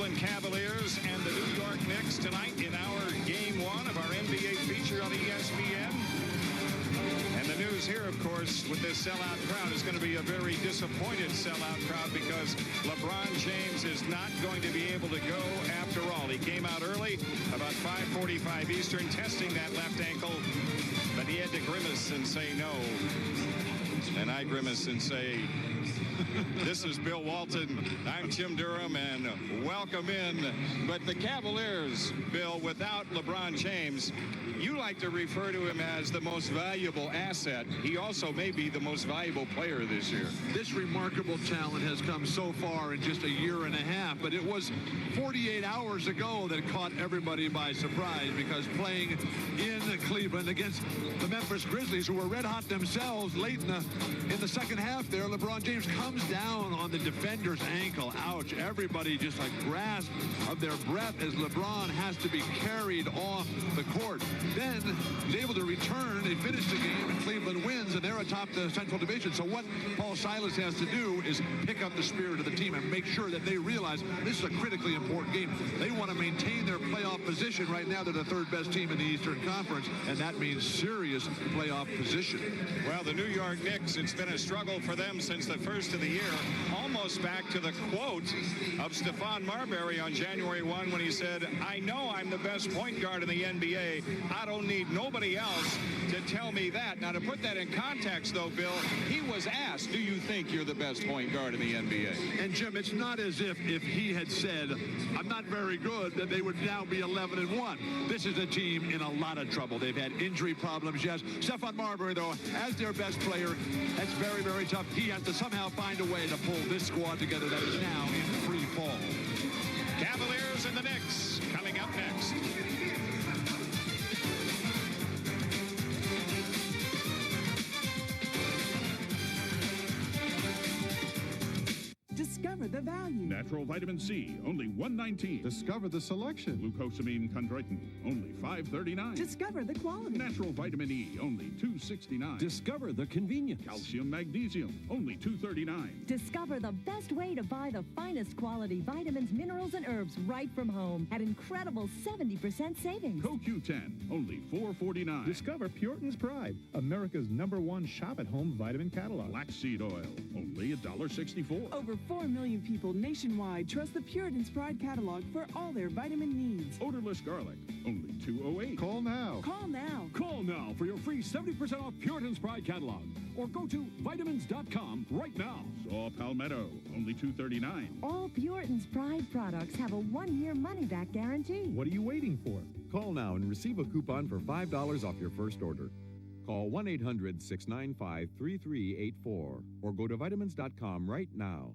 Cleveland Cavaliers and the New York Knicks tonight in our Game 1 of our NBA feature on ESPN. And the news here, of course, with this sellout crowd is going to be a very disappointed sellout crowd because LeBron James is not going to be able to go after all. He came out early, about 5:45 Eastern, testing that left ankle, but he had to grimace and say no. And I grimace and say, this is Bill Walton. I'm Jim Durham, and welcome in. But the Cavaliers, Bill, without LeBron James, you like to refer to him as the most valuable asset. He also may be the most valuable player this year. This remarkable talent has come so far in just a year and a half, but it was 48 hours ago that caught everybody by surprise because playing in Cleveland against the Memphis Grizzlies, who were red hot themselves late in the second half there, LeBron James comes down on the defender's ankle. Ouch. Everybody just a grasp of their breath as LeBron has to be carried off the court. Then he's able to return. They finish the game and Cleveland wins, and they're atop the Central Division. So what Paul Silas has to do is pick up the spirit of the team and make sure that they realize this is a critically important game. They want to maintain their playoff position. Right now, they're the third best team in the Eastern Conference, and that means serious playoff position. Well, the New York Knicks, it's been a struggle for them since the first of the year, almost back to the quote of Stephon Marbury on January 1 when he said, I know I'm the best point guard in the NBA. I don't need nobody else to tell me that. Now, to put that in context, though, Bill, he was asked, do you think you're the best point guard in the NBA? And, Jim, it's not as if he had said, I'm not very good, that they would now be 11-1. This is a team in a lot of trouble. They've had injury problems, yes. Stephon Marbury, though, as their best player, that's very, very tough. He has to somehow find a way to pull this squad together that is now in free fall. Cavaliers and the Knicks coming up next. Discover the value. Natural vitamin C, only $1.19. Discover the selection. Glucosamine chondroitin, only $5.39. Discover the quality. Natural vitamin E, only $2.69. Discover the convenience. Calcium magnesium, only $2.39. Discover the best way to buy the finest quality vitamins, minerals, and herbs right from home at incredible 70% savings. CoQ10, only $4.49. Discover Puritan's Pride, America's #1 shop-at-home vitamin catalog. Flaxseed oil, only $1.64. Over 4 million people nationwide trust the Puritan's Pride catalog for all their vitamin needs. Odorless garlic, only $2.08. Call now. Call now. Call now for your free 70% off Puritan's Pride catalog. Or go to vitamins.com right now. Saw palmetto, only $2.39. All Puritan's Pride products have a 1-year money-back guarantee. What are you waiting for? Call now and receive a coupon for $5 off your first order. Call 1-800-695-3384 or go to vitamins.com right now.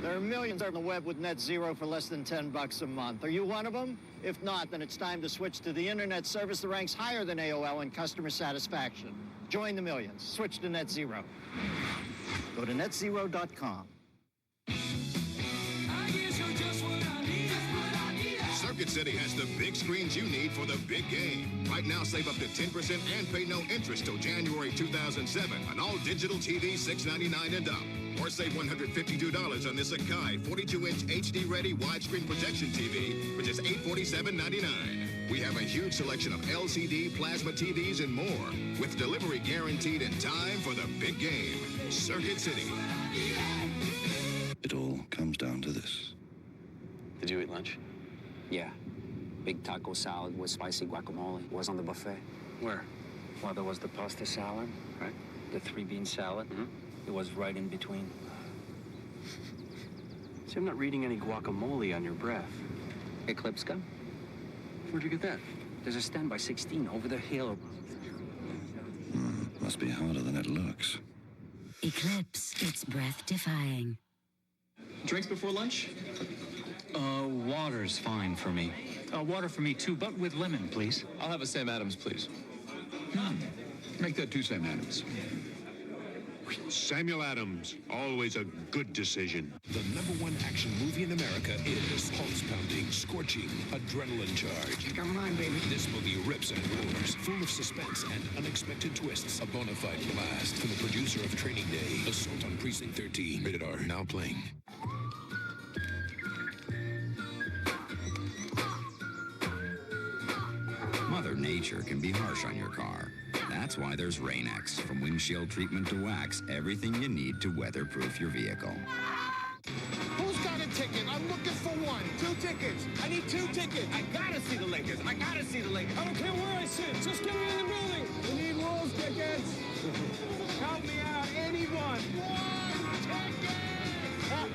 There are millions on the web with net zero for less than $10 a month. Are you one of them? If not, then it's time to switch to the internet service that ranks higher than AOL in customer satisfaction. Join the millions. Switch to net zero. Go to netzero.com. Circuit City has the big screens you need for the big game. Right now, save up to 10% and pay no interest till January 2007 on all digital TVs $699 and up. Or save $152 on this Akai 42-inch HD-ready widescreen projection TV, which is $847.99. We have a huge selection of LCD, plasma TVs, and more, with delivery guaranteed in time for the big game. Circuit City. It all comes down to this. Did you eat lunch? Yeah. Big taco salad with spicy guacamole. It was on the buffet. Where? Well, there was the pasta salad, right? The 3-bean salad. Mm-hmm. It was right in between. See, I'm not reading any guacamole on your breath. Eclipse? Where'd you get that? There's a stand by 16 over the hill. Must be harder than it looks. Eclipse, it's breath-defying. Drinks before lunch? Water's fine for me. Water for me, too, but with lemon, please. I'll have a Sam Adams, please. Make that 2 Sam Adams. Samuel Adams, always a good decision. The #1 action movie in America is pulse-pounding, scorching, adrenaline charge. Come on, baby. This movie rips and roars, full of suspense and unexpected twists. A bona fide blast from the producer of Training Day, Assault on Precinct 13. Rated R, now playing. nature can be harsh on your car. That's why there's Rain-X. From windshield treatment to wax, everything you need to weatherproof your vehicle. Who's got a ticket? I'm looking for one. 2 tickets. I need 2 tickets. I gotta see the Lakers. I gotta see the Lakers. I don't care where I sit. Just get me in the building. We need Wolves tickets. Help me out. Anyone. 1 ticket.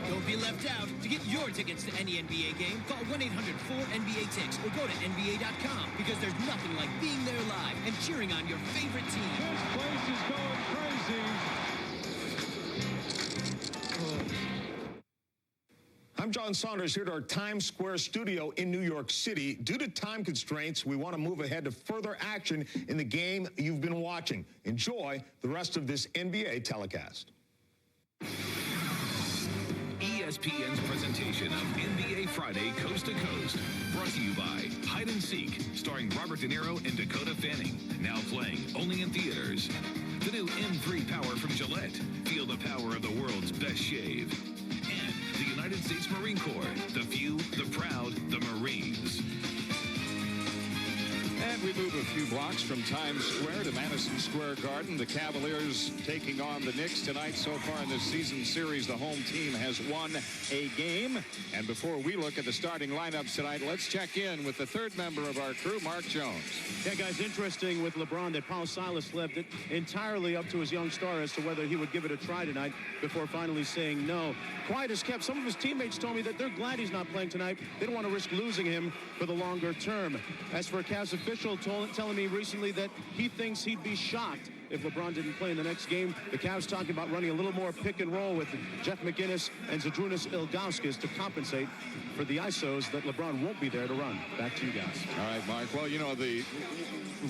Don't be left out. To get your tickets to any NBA game, call 1-800-4NBA-TICKS or go to NBA.com because there's nothing like being there live and cheering on your favorite team. This place is going crazy. I'm John Saunders here at our Times Square studio in New York City. Due to time constraints, we want to move ahead to further action in the game you've been watching. Enjoy the rest of this NBA telecast. ESPN's presentation of NBA Friday Coast to Coast. Brought to you by Hide and Seek, starring Robert De Niro and Dakota Fanning. Now playing only in theaters. The new M3 Power from Gillette. Feel the power of the world's best shave. And the United States Marine Corps. The few, the proud, the Marines. And we move a few blocks from Times Square to Madison Square Garden. The Cavaliers taking on the Knicks tonight. So far in this season series, the home team has won a game. And before we look at the starting lineups tonight, let's check in with the third member of our crew, Mark Jones. Yeah, guys, interesting with LeBron that Paul Silas left it entirely up to his young star as to whether he would give it a try tonight before finally saying no. Quiet as kept. Some of his teammates told me that they're glad he's not playing tonight. They don't want to risk losing him for the longer term. As for a Cavs official telling me recently that he thinks he'd be shocked if LeBron didn't play in the next game. The Cavs talking about running a little more pick and roll with Jeff McInnes and Zydrunas Ilgauskas to compensate for the ISOs that LeBron won't be there to run. Back to you guys. All right, Mark. Well, you know,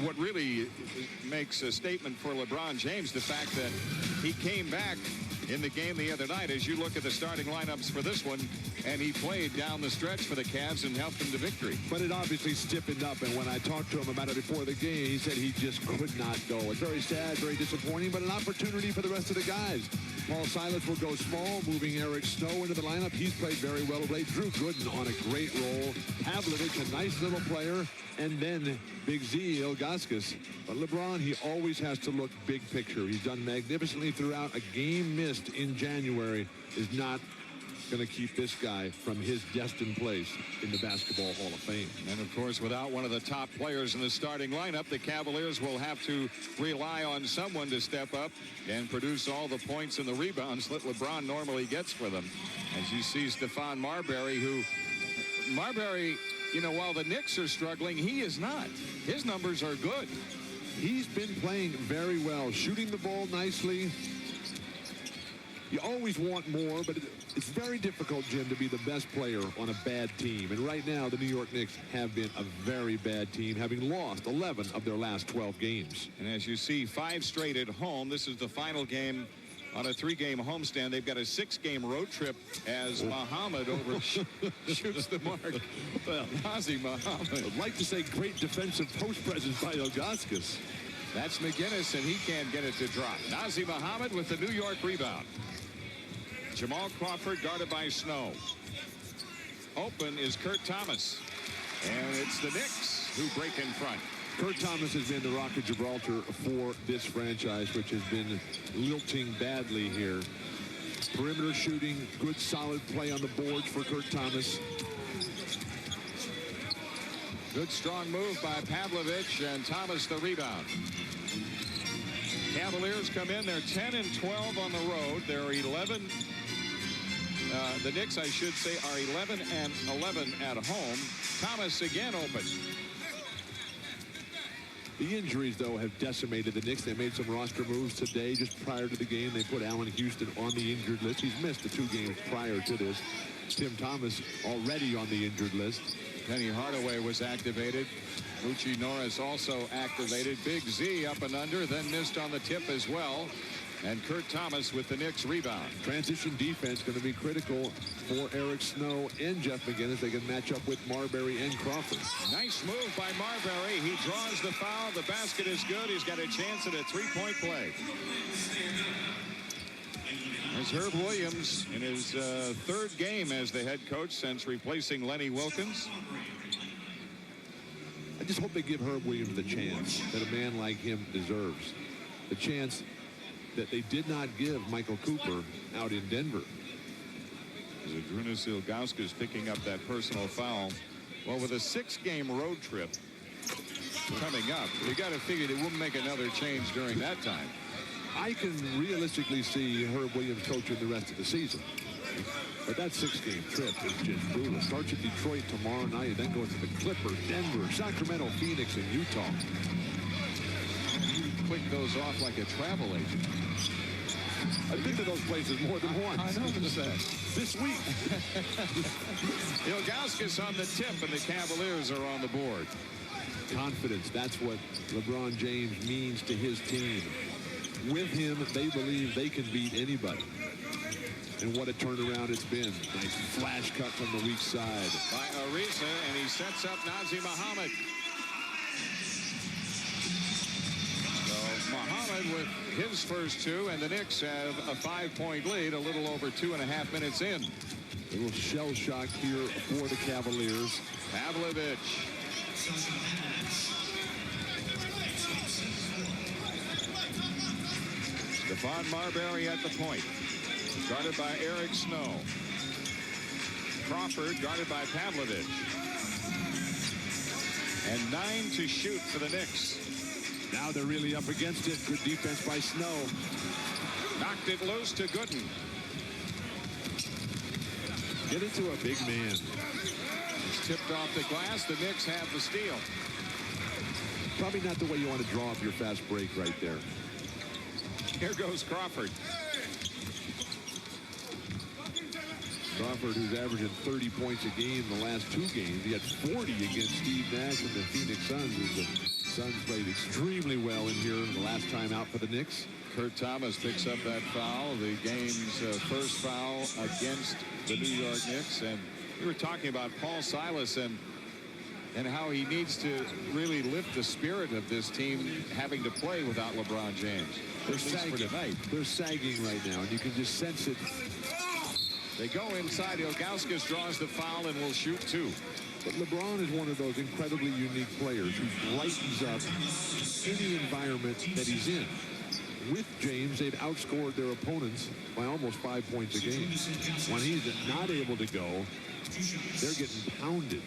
what really makes a statement for LeBron James, the fact that he came back in the game the other night. As you look at the starting lineups for this one, and he played down the stretch for the Cavs and helped them to victory. But it obviously stiffened up, and when I talked to him about it before the game, he said he just could not go. It's very sad, very disappointing, but an opportunity for the rest of the guys. Paul Silas will go small, moving Eric Snow into the lineup. He's played very well of late. Drew Gooden on a great roll. Pavlovich, a nice little player, and then Big Z, Ilgauskas. But LeBron, he always has to look big picture. He's done magnificently throughout. A game missed in January is not going to keep this guy from his destined place in the Basketball Hall of Fame. And of course, without one of the top players in the starting lineup, the Cavaliers will have to rely on someone to step up and produce all the points and the rebounds that LeBron normally gets for them. As you see Stephon Marbury, you know, while the Knicks are struggling, he is not. His numbers are good. He's been playing very well, shooting the ball nicely. You always want more, but it's very difficult, Jim, to be the best player on a bad team. And right now, the New York Knicks have been a very bad team, having lost 11 of their last 12 games. And as you see, 5 straight at home. This is the final game on a 3-game homestand. They've got a 6-game road trip as Muhammad overshoots the mark. Well, Nazr Muhammad. I'd like to say great defensive post presence by Ilgauskas. That's McInnes, and he can't get it to drop. Nazr Muhammad with the New York rebound. Jamal Crawford guarded by Snow. Open is Kurt Thomas. And it's the Knicks who break in front. Kurt Thomas has been the Rock of Gibraltar for this franchise, which has been lilting badly here. Perimeter shooting, good solid play on the boards for Kurt Thomas. Good strong move by Pavlovich, and Thomas the rebound. Cavaliers come in. They're 10-12 on the road. They're 11. The Knicks, I should say, are 11-11 at home. Thomas again open. The injuries, though, have decimated the Knicks. They made some roster moves today. Just prior to the game, they put Allen Houston on the injured list. He's missed the 2 games prior to this. Tim Thomas already on the injured list. Penny Hardaway was activated. Lucci Norris also activated. Big Z up and under, then missed on the tip as well. And Kurt Thomas with the Knicks rebound. Transition defense going to be critical for Eric Snow and Jeff McInnes. They can match up with Marbury and Crawford. Nice move by Marbury. He draws the foul. The basket is good. He's got a chance at a 3-point play. There's Herb Williams in his 3rd game as the head coach since replacing Lenny Wilkins. I just hope they give Herb Williams the chance that a man like him deserves. The chance that they did not give Michael Cooper out in Denver. Zydrunas Ilgauskas picking up that personal foul. Well, with a 6-game road trip coming up, you got to figure they wouldn't make another change during that time. I can realistically see Herb Williams coaching the rest of the season. But that 6-game trip is just brutal. Starts at Detroit tomorrow night, and then goes to the Clippers, Denver, Sacramento, Phoenix, and Utah. You click those off like a travel agent. I've been to those places more than once. I know that. This week. Ilgauskas on the tip, and the Cavaliers are on the board. Confidence, that's what LeBron James means to his team. With him, they believe they can beat anybody. And what a turnaround it's been. Nice flash cut from the weak side. By Ariza, and he sets up Nazr Mohammed. So Mohammed with his first two, and the Knicks have a 5-point lead a little over 2.5 minutes in. A little shell shock here for the Cavaliers. Pavlovich. Stephon Marbury at the point. Guarded by Eric Snow. Crawford guarded by Pavlovich. And 9 to shoot for the Knicks. Now they're really up against it. Good defense by Snow. Knocked it loose to Gooden. Get it to a big man. It's tipped off the glass. The Knicks have the steal. Probably not the way you want to draw up your fast break right there. Here goes Crawford. Crawford, who's averaging 30 points a game in the last 2 games. He had 40 against Steve Nash and the Phoenix Suns. The Suns played extremely well in here the last time out for the Knicks. Kurt Thomas picks up that foul, the game's first foul against the New York Knicks. And we were talking about Paul Silas and how he needs to really lift the spirit of this team having to play without LeBron James. They're sagging. They're sagging right now, and you can just sense it. They go inside. Ilgauskas draws the foul and will shoot 2. But LeBron is one of those incredibly unique players who brightens up any environment that he's in. With James, they've outscored their opponents by almost 5 points a game. When he's not able to go, they're getting pounded.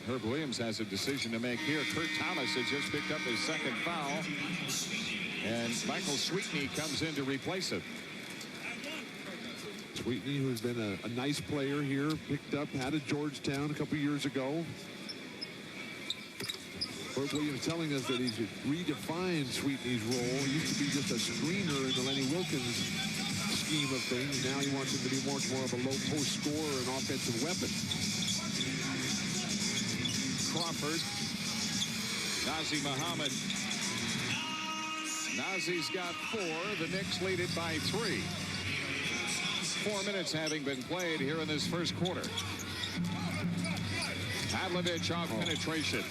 Herb Williams has a decision to make here. Kurt Thomas has just picked up his second foul. And Michael Sweetney comes in to replace him. Sweetney, who's been a nice player here, picked up out of Georgetown a couple years ago. Herb Williams telling us that he's redefined Sweetney's role. He used to be just a screener in the Lenny Wilkins scheme of things. Now he wants him to be much more of a low post scorer and offensive weapon. Crawford. Nazr Mohammed. Nazi's got 4. The Knicks lead it by 3. 4 minutes having been played here in this first quarter. Pavlovich off penetration.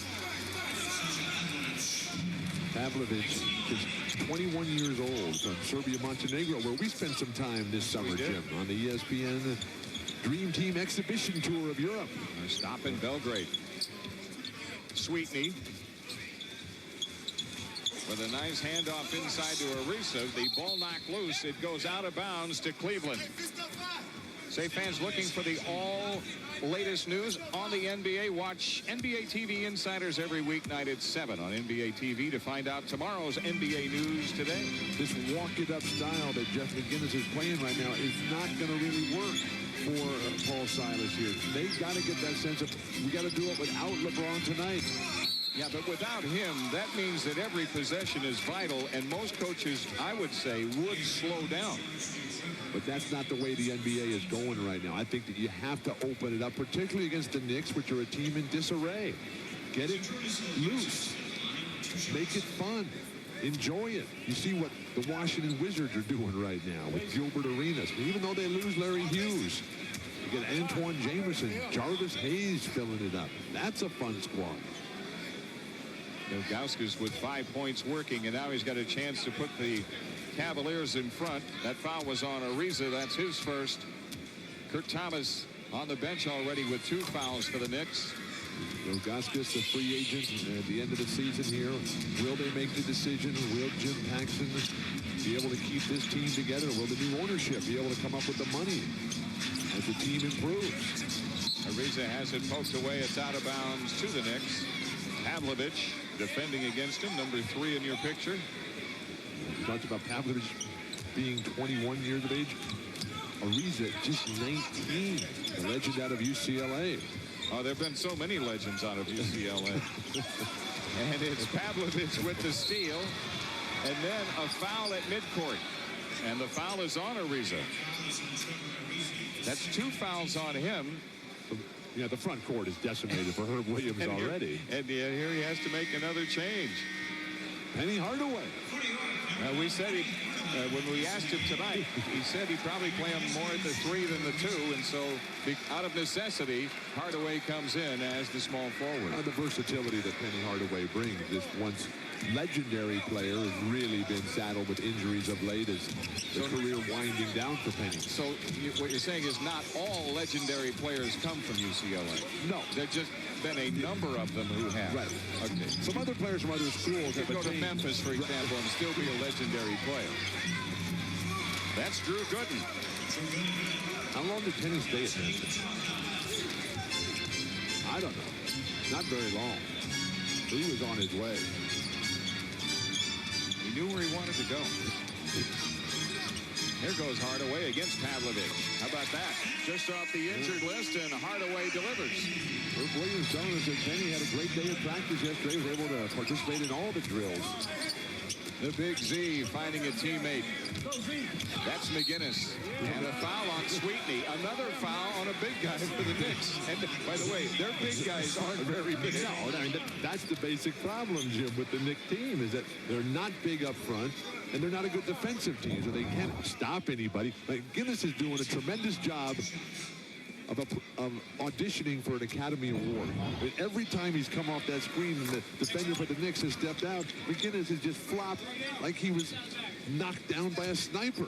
Pavlovich is 21 years old from Serbia, Montenegro, where we spent some time this summer, Jim, on the ESPN Dream Team Exhibition Tour of Europe. Our stop in Belgrade. Sweetney with a nice handoff inside to Ariza. The ball knocked loose. It goes out of bounds to Cleveland. Say fans looking for the latest news on the NBA. Watch NBA TV Insiders every weeknight at 7 on NBA TV to find out tomorrow's NBA news today. This walk-it-up style that Jeff McGinnis is playing right now is not going to really work for Paul Silas here. They've got to get that sense of, we got to do it without LeBron tonight. Yeah, but without him, that means that every possession is vital, and most coaches, I would say, would slow down. But that's not the way the NBA is going right now. I think that you have to open it up, particularly against the Knicks, which are a team in disarray. Get it loose. Make it fun. Enjoy it. You see what the Washington Wizards are doing right now with Gilbert Arenas. Even though they lose Larry Hughes, you get Antoine Jamerson, Jarvis Hayes filling it up. That's a fun squad. Ilgauskas with 5 points working, and now he's got a chance to put the Cavaliers in front. That foul was on Ariza. That's his first. Kurt Thomas on the bench already with 2 fouls for the Knicks. Ilgauskas, the free agent at the end of the season here. Will they make the decision? Will Jim Paxton be able to keep this team together? Will the new ownership be able to come up with the money as the team improves? Ariza has it poked away. It's out of bounds to the Knicks. Pavlovich defending against him, number 3 in your picture. We talked about Pavlovich being 21 years of age. Ariza just 19, the legend out of UCLA. Oh, there have been so many legends out of UCLA. And it's Pavlovich with the steal. And then a foul at midcourt. And the foul is on Ariza. That's 2 fouls on him. Yeah, the front court is decimated for Herb Williams already. And here he has to make another change. Penny Hardaway. We said when we asked him tonight, he said he'd probably play him more at the 3 than the 2. And so out of necessity, Hardaway comes in as the small forward. The versatility that Penny Hardaway brings. This once legendary player has really been saddled with injuries of late as the career winding down for Penny. So what you're saying is not all legendary players come from UCLA. No. There's just been a number of them who have. Right. Okay. Some other players from other schools have go to Memphis, for example, and still be a legendary player. That's Drew Gooden. How long did Penny stay at Memphis? I don't know. Not very long. He was on his way. He knew where he wanted to go. Here goes Hardaway against Pavlovich. How about that? Just off the injured list, and Hardaway delivers. Herb Williams telling us that Penny had a great day of practice yesterday. He was able to participate in all the drills. The Big Z finding a teammate. That's McGinnis. And a foul on Sweetney. Another foul on a big guy for the Knicks. And by the way, their big guys aren't very big. No, I mean, that's the basic problem, Jim, with the Knicks team, is that they're not big up front, and they're not a good defensive team, so they can't stop anybody. McGinnis is doing a tremendous job of auditioning for an Academy Award. I mean, every time he's come off that screen and the defender for the Knicks has stepped out, McGinnis has just flopped like he was knocked down by a sniper.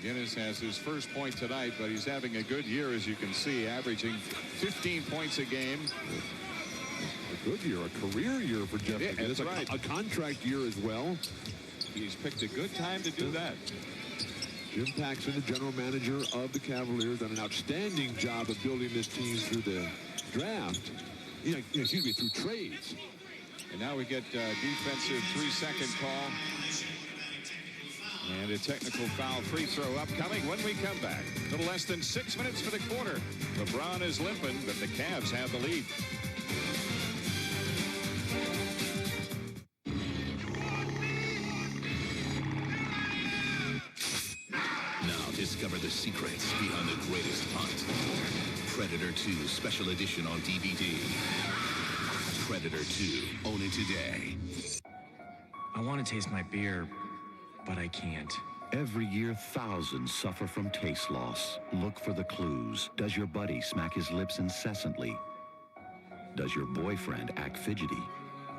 McGinnis has his first point tonight, but he's having a good year, as you can see, averaging 15 points a game. A good year, a career year for Jeff McGinnis. That's right. A contract year as well. He's picked a good time to do that. Jim Paxton, the general manager of the Cavaliers, done an outstanding job of building this team through the draft. Through trades. And now we get defensive 3-second call. And a technical foul free throw upcoming when we come back. A little less than 6 minutes for the quarter. LeBron is limping, but the Cavs have the lead. Now discover the secrets behind the greatest hunt. Predator 2 Special Edition on DVD. Predator 2. Own it today. I want to taste my beer, but I can't. Every year, thousands suffer from taste loss. Look for the clues. Does your buddy smack his lips incessantly? Does your boyfriend act fidgety?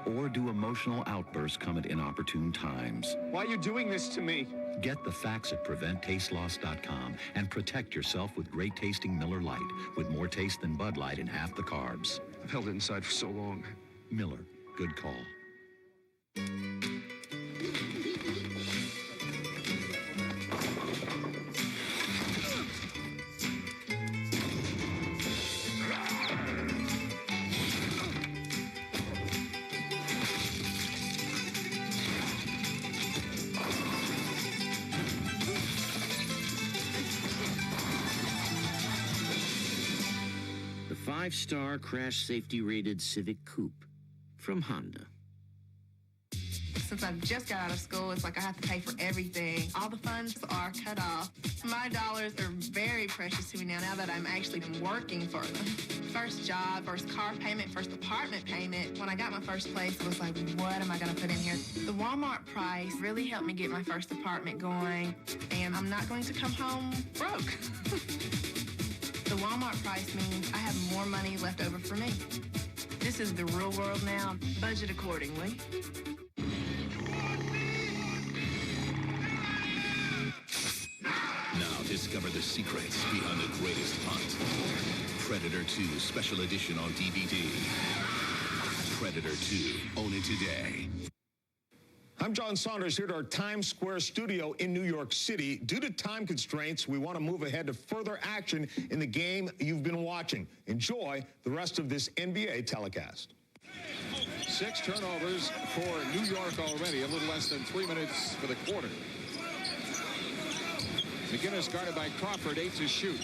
Or do emotional outbursts come at inopportune times? Why are you doing this to me? Get the facts at PreventTasteLoss.com and protect yourself with great-tasting Miller Lite, with more taste than Bud Light and half the carbs. I've held it inside for so long. Miller, good call. The 5-star crash safety rated Civic Coupe from Honda. Since I've just got out of school, it's like I have to pay for everything. All the funds are cut off. My dollars are very precious to me now that I'm actually working for them. First job, first car payment, first apartment payment. When I got my first place, it was like, what am I going to put in here? The Walmart price really helped me get my first apartment going, and I'm not going to come home broke. The Walmart price means I have more money left over for me. This is the real world now. Budget accordingly. Now discover Discover the secrets behind the greatest hunt. Predator 2 Special Edition on DVD. Predator 2. Own it today. I'm John Saunders here at our Times Square studio in New York City. Due to time constraints, we want to move ahead to further action in the game you've been watching. Enjoy the rest of this NBA telecast. 6 turnovers for New York already. A little less than 3 minutes for the quarter. McGinnis guarded by Crawford, 8 to shoot.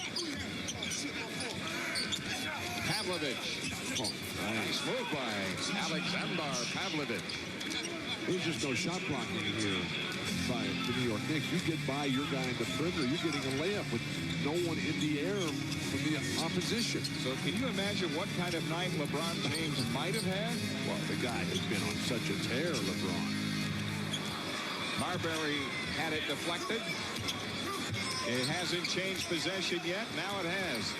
Pavlovich. Oh, nice move by Alexander Pavlovich. There's just no shot blocking here by the New York Knicks. You get by your guy in the perimeter, you're getting a layup with no one in the air from the opposition. So can you imagine what kind of night LeBron James might have had? Well, the guy has been on such a tear, LeBron. Marbury had it deflected. It hasn't changed possession yet. Now it has.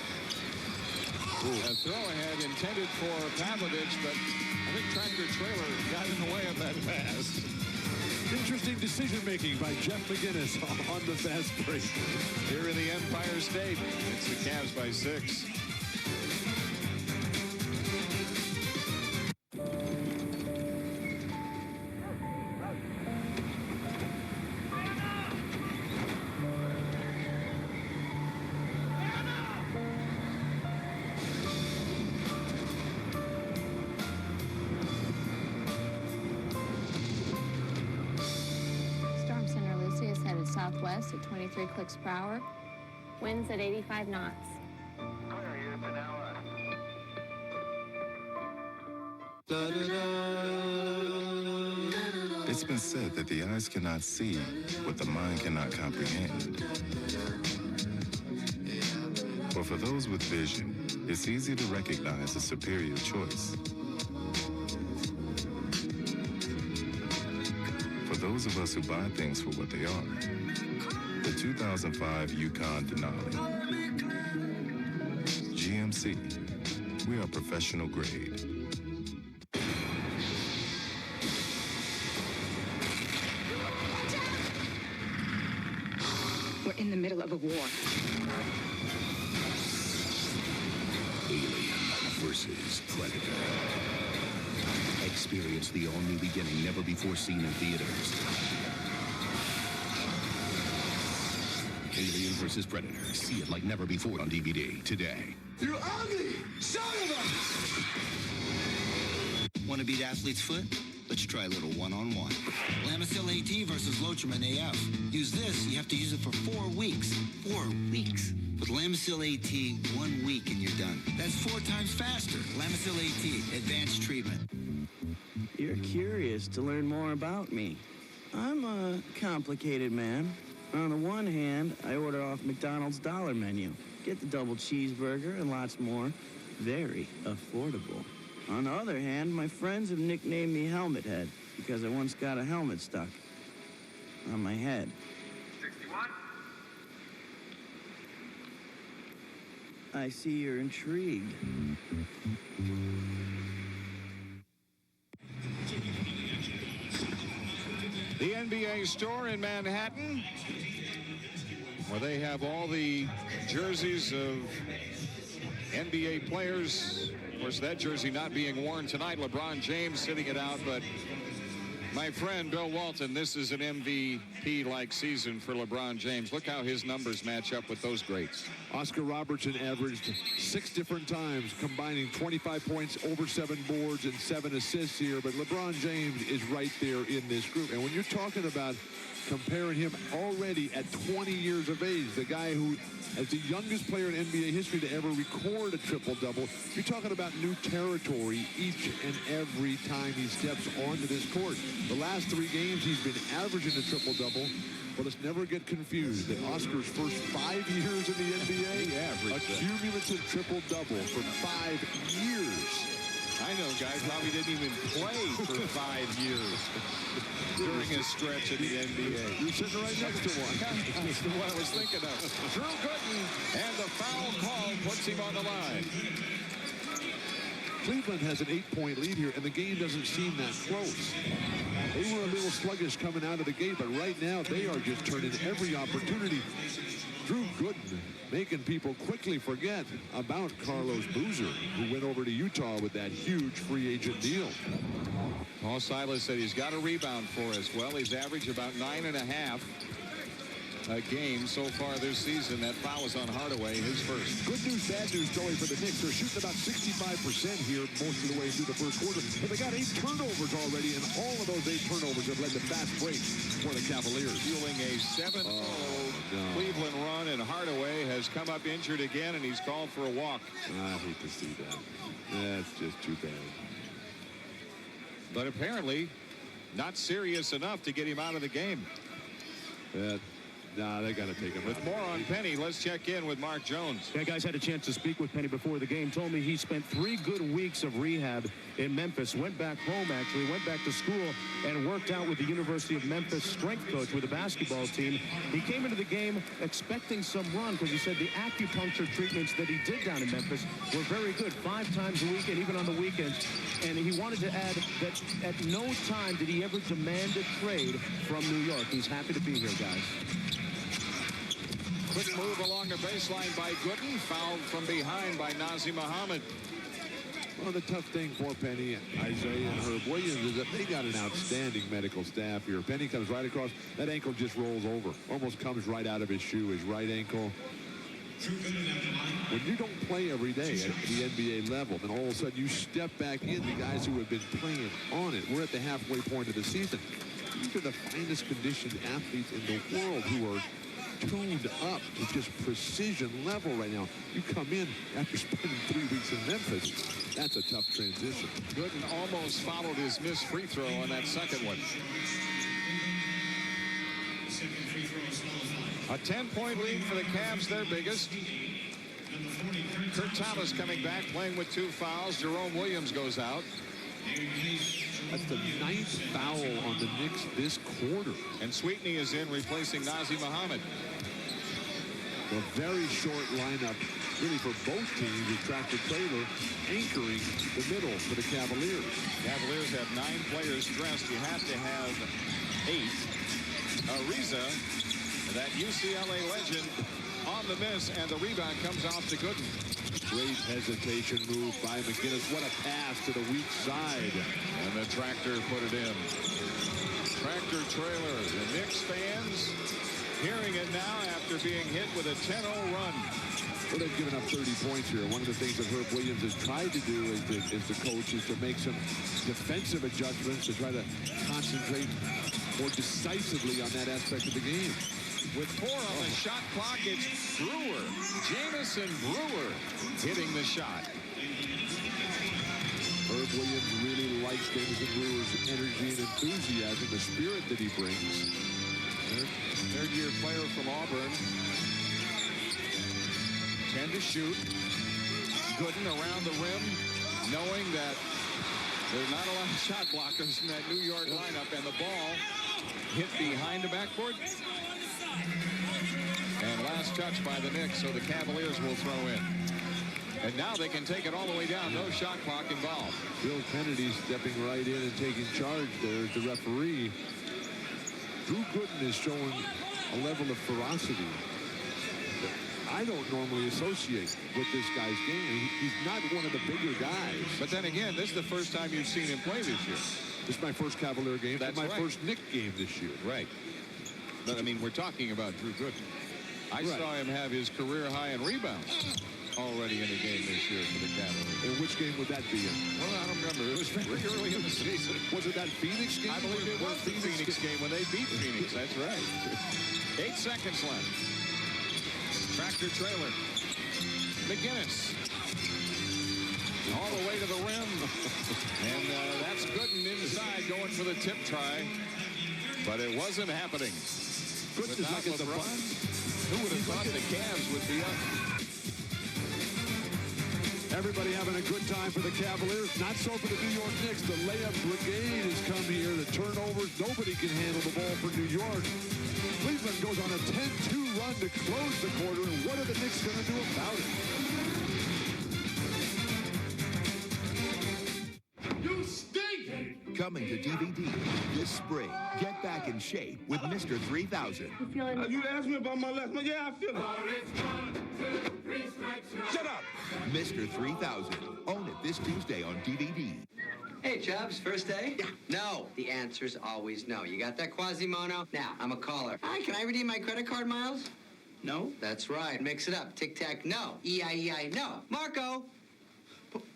A throw ahead intended for Pavlovich, but I think Tractor Trailer got in the way of that pass. Interesting decision-making by Jeff McGinnis on the fast break. Here in the Empire State, it's the Cavs by 6. Southwest at 23 clicks per hour. Winds at 85 knots. It's been said that the eyes cannot see what the mind cannot comprehend. But for those with vision, it's easy to recognize a superior choice. For those of us who buy things for what they are, the 2005 Yukon Denali. GMC, we are professional grade. We're in the middle of a war. Alien versus Predator. Experience the all-new beginning never before seen in theaters. Alien vs. Predator. See it like never before on DVD today. You ugly son of a... Want to beat athlete's foot? Let's try a little one-on-one. Lamisil AT versus Lotrimin AF. Use this, you have to use it for 4 weeks. 4 weeks. With Lamisil AT, 1 week and you're done. That's 4 times faster. Lamisil AT, advanced treatment. You're curious to learn more about me. I'm a complicated man. On the one hand, I order off McDonald's dollar menu. Get the double cheeseburger and lots more. Very affordable. On the other hand, my friends have nicknamed me Helmet Head because I once got a helmet stuck on my head. 61. I see you're intrigued. The NBA store in Manhattan, where they have all the jerseys of NBA players. Of course, that jersey not being worn tonight. LeBron James sitting it out, but my friend Bill Walton, this is an MVP-like season for LeBron James. Look how his numbers match up with those greats. Oscar Robertson averaged 6 different times, combining 25 points, over 7 boards, and 7 assists here. But LeBron James is right there in this group. And when you're talking about comparing him already at 20 years of age, the guy who, as the youngest player in NBA history to ever record a triple-double, you're talking about new territory each and every time he steps onto this court. The last 3 games, he's been averaging a triple-double. But let's never get confused that Oscar's first 5 years in the NBA, a cumulative triple-double for 5 years. I know guys probably didn't even play for 5 years during his stretch in the NBA. You're sitting right next to one. That's what I was thinking of. Drew Gooden, and the foul call puts him on the line. Cleveland has an 8-point lead here, and the game doesn't seem that close. They were a little sluggish coming out of the gate, but right now they are just turning every opportunity Drew Gooden making people quickly forget about Carlos Boozer, who went over to Utah with that huge free agent deal. Paul Silas said he's got a rebound for us. Well, he's averaged about 9.5 a game so far this season. That foul was on Hardaway, his first. Good news, bad news, Joey, for the Knicks. They're shooting about 65% here most of the way through the first quarter. But they got 8 turnovers already, and all of those 8 turnovers have led to fast breaks for the Cavaliers. Fueling a 7-0 Cleveland run, and Hardaway has come up injured again, and he's called for a walk. I hate to see that. That's just too bad. But apparently not serious enough to get him out of the game. Nah, they got to take him With more on Penny, let's check in with Mark Jones. Yeah, guys, had a chance to speak with Penny before the game. Told me he spent 3 good weeks of rehab in Memphis. Went back home, actually. Went back to school and worked out with the University of Memphis strength coach with the basketball team. He came into the game expecting some run because he said the acupuncture treatments that he did down in Memphis were very good, 5 times a week and even on the weekends. And he wanted to add that at no time did he ever demand a trade from New York. He's happy to be here, guys. Quick move along the baseline by Gooden. Fouled from behind by Nazir Muhammad. Well, the tough thing for Penny, Isaiah, and Herb Williams is that they got an outstanding medical staff here. Penny comes right across. That ankle just rolls over. Almost comes right out of his shoe, his right ankle. When you don't play every day at the NBA level, then all of a sudden you step back in, the guys who have been playing on it. We're at the halfway point of the season. These are the finest conditioned athletes in the world who are tuned up to just precision level right now. You come in after spending 3 weeks in Memphis. That's a tough transition. Gooden almost followed his missed free throw on that second one. A 10-point lead for the Cavs, their biggest. Kurt Thomas coming back, playing with 2 fouls. Jerome Williams goes out. That's the 9th foul on the Knicks this quarter. And Sweetney is in, replacing Nazir Muhammad. A very short lineup, really, for both teams, with Tractor Trailer anchoring the middle for the Cavaliers. Cavaliers have 9 players dressed. You have to have 8. Ariza, that UCLA legend, on the miss, and the rebound comes off to Gooden. Great hesitation move by McGinnis. What a pass to the weak side. And the Tractor put it in. Tractor Trailer. The Knicks fans hearing it now after being hit with a 10-0 run. Well, they've given up 30 points here. One of the things that Herb Williams has tried to do as the coach is to make some defensive adjustments to try to concentrate more decisively on that aspect of the game. With 4 on the shot clock, it's Brewer. Jamison Brewer hitting the shot. Herb Williams really likes Jamison Brewer's energy and enthusiasm, the spirit that he brings. Third-year player from Auburn. 10 to shoot. Gooden around the rim, knowing that there's not a lot of shot blockers in that New York lineup, and the ball hit behind the backboard. And last touch by the Knicks, so the Cavaliers will throw in. And now they can take it all the way down. No shot clock involved. Bill Kennedy stepping right in and taking charge there as the referee. Drew Gooden is showing a level of ferocity that I don't normally associate with this guy's game. He's not one of the bigger guys. But then again, this is the first time you've seen him play this year. This is my first Cavalier game. That's my right. first Knick game this year. Right. But, I mean, we're talking about Drew Gooden. I saw him have his career high in rebounds already in the game this year for the Cavaliers. And which game would that be in? Well, I don't remember. It was very early in the season. Was it that Phoenix game? I believe it was the Phoenix game when they beat Phoenix. That's right. 8 seconds left. Tractor Trailer. McGinnis. All the way to the rim. And that's Gooden inside going for the tip try. But it wasn't happening. Without LeBron, who would have thought the Cavs would be up? Everybody having a good time for the Cavaliers. Not so for the New York Knicks. The layup brigade has come here. The turnovers. Nobody can handle the ball for New York. Cleveland goes on a 10-2 run to close the quarter. And what are the Knicks going to do about it? You stink! Coming to DVD this spring. Get back in shape with Mr. 3000. You feeling? You asked me about my last one. Yeah, I feel it. Shut up. Mr. 3000. Own it this Tuesday on DVD. Hey, Chubbs, first day? Yeah. No. The answer's always no. You got that Quasimodo? Now, I'm a caller. Hi, can I redeem my credit card miles? No? That's right. Mix it up. Tic-tac, no. E-I-E-I, no. Marco.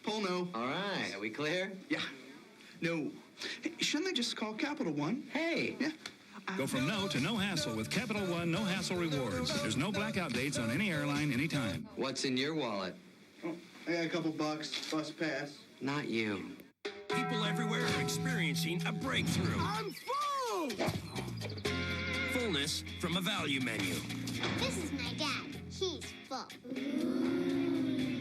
Paul, no. All right. Are we clear? Yeah. No. Hey, shouldn't I just call Capital One? Hey. Yeah. Go from no to no hassle with Capital One no hassle rewards. There's no blackout dates on any airline anytime. What's in your wallet? Oh, I got a couple bucks. Bus pass. Not you. People everywhere are experiencing a breakthrough. I'm full! Fullness from a value menu. This is my dad. He's full.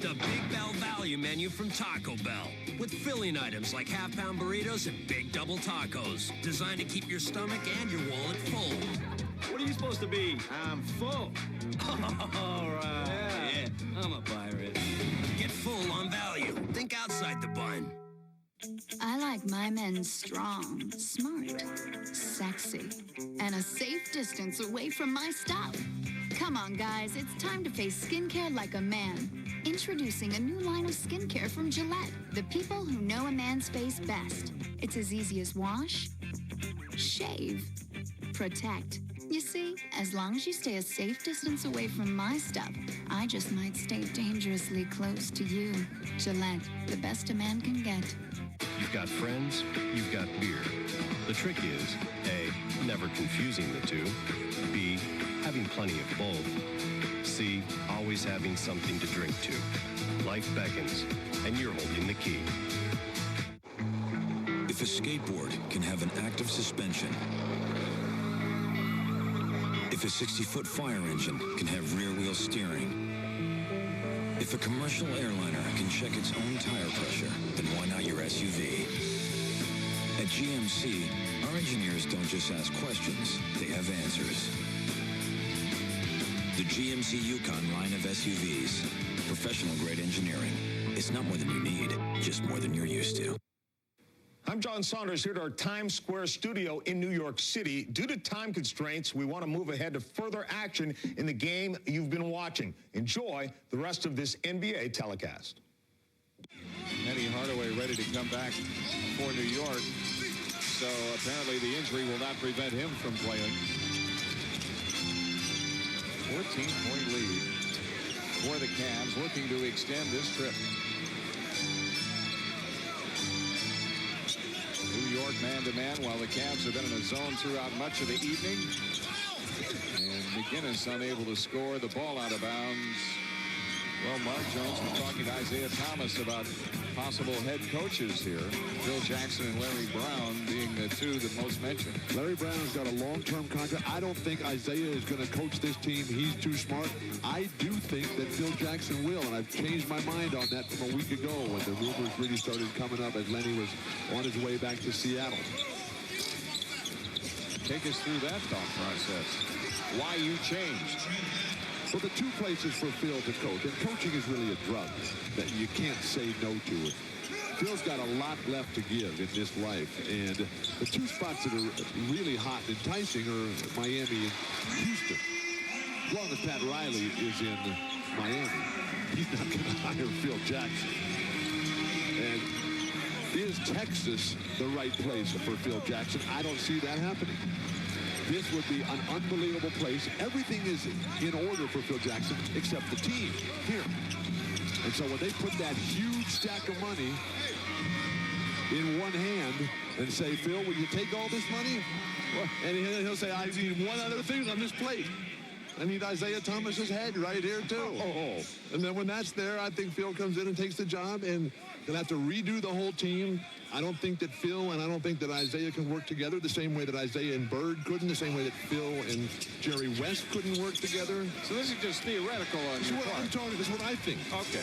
The Big Bell Value Menu from Taco Bell. With filling items like half-pound burritos and big double tacos. Designed to keep your stomach and your wallet full. What are you supposed to be? I'm full. All right. Yeah, I'm a pirate. Get full on value. Think outside the bun. I like my men strong, smart, sexy, and a safe distance away from my stuff. Come on, guys, it's time to face skincare like a man. Introducing a new line of skincare from Gillette, the people who know a man's face best. It's as easy as wash, shave, protect. You see, as long as you stay a safe distance away from my stuff, I just might stay dangerously close to you. Gillette, the best a man can get. You've got friends, you've got beer. The trick is, A, never confusing the two. B, having plenty of both. C, always having something to drink to. Life beckons, and you're holding the key. If a skateboard can have an active suspension, if a 60-foot fire engine can have rear-wheel steering, if a commercial airliner can check its own tire pressure, then why not your SUV? At GMC, our engineers don't just ask questions, they have answers. The GMC Yukon line of SUVs. Professional-grade engineering. It's not more than you need, just more than you're used to. I'm John Saunders here at our Times Square studio in New York City. Due to time constraints, we want to move ahead to further action in the game you've been watching. Enjoy the rest of this NBA telecast. Penny Hardaway ready to come back for New York. So apparently the injury will not prevent him from playing. 14-point lead for the Cavs, looking to extend this trip. New York man-to-man while the Cavs have been in a zone throughout much of the evening. And McGinnis unable to score, the ball out of bounds. Well, Mark Jones was talking to Isaiah Thomas about possible head coaches here. Phil Jackson and Larry Brown being the two that most mentioned. Larry Brown's got a long-term contract. I don't think Isaiah is going to coach this team. He's too smart. I do think that Phil Jackson will, and I've changed my mind on that from a week ago when the rumors really started coming up as Lenny was on his way back to Seattle. Take us through that thought process. Why you changed? Well, the two places for Phil to coach, and coaching is really a drug that you can't say no to it. Phil's got a lot left to give in this life, and the two spots that are really hot and enticing are Miami and Houston. As long as Pat Riley is in Miami, he's not going to hire Phil Jackson. And is Texas the right place for Phil Jackson? I don't see that happening. This would be an unbelievable place. Everything is in order for Phil Jackson except the team here. And so when they put that huge stack of money in one hand and say, Phil, will you take all this money? And he'll say, I need one other thing on this plate. I need Isaiah Thomas's head right here, too. And then when that's there, I think Phil comes in and takes the job, and they'll have to redo the whole team. I don't think that Phil and I don't think that Isaiah can work together the same way that Isaiah and Bird couldn't, the same way that Phil and Jerry West couldn't work together. So this is just theoretical on your part. I'm talking, this is what I think. Okay.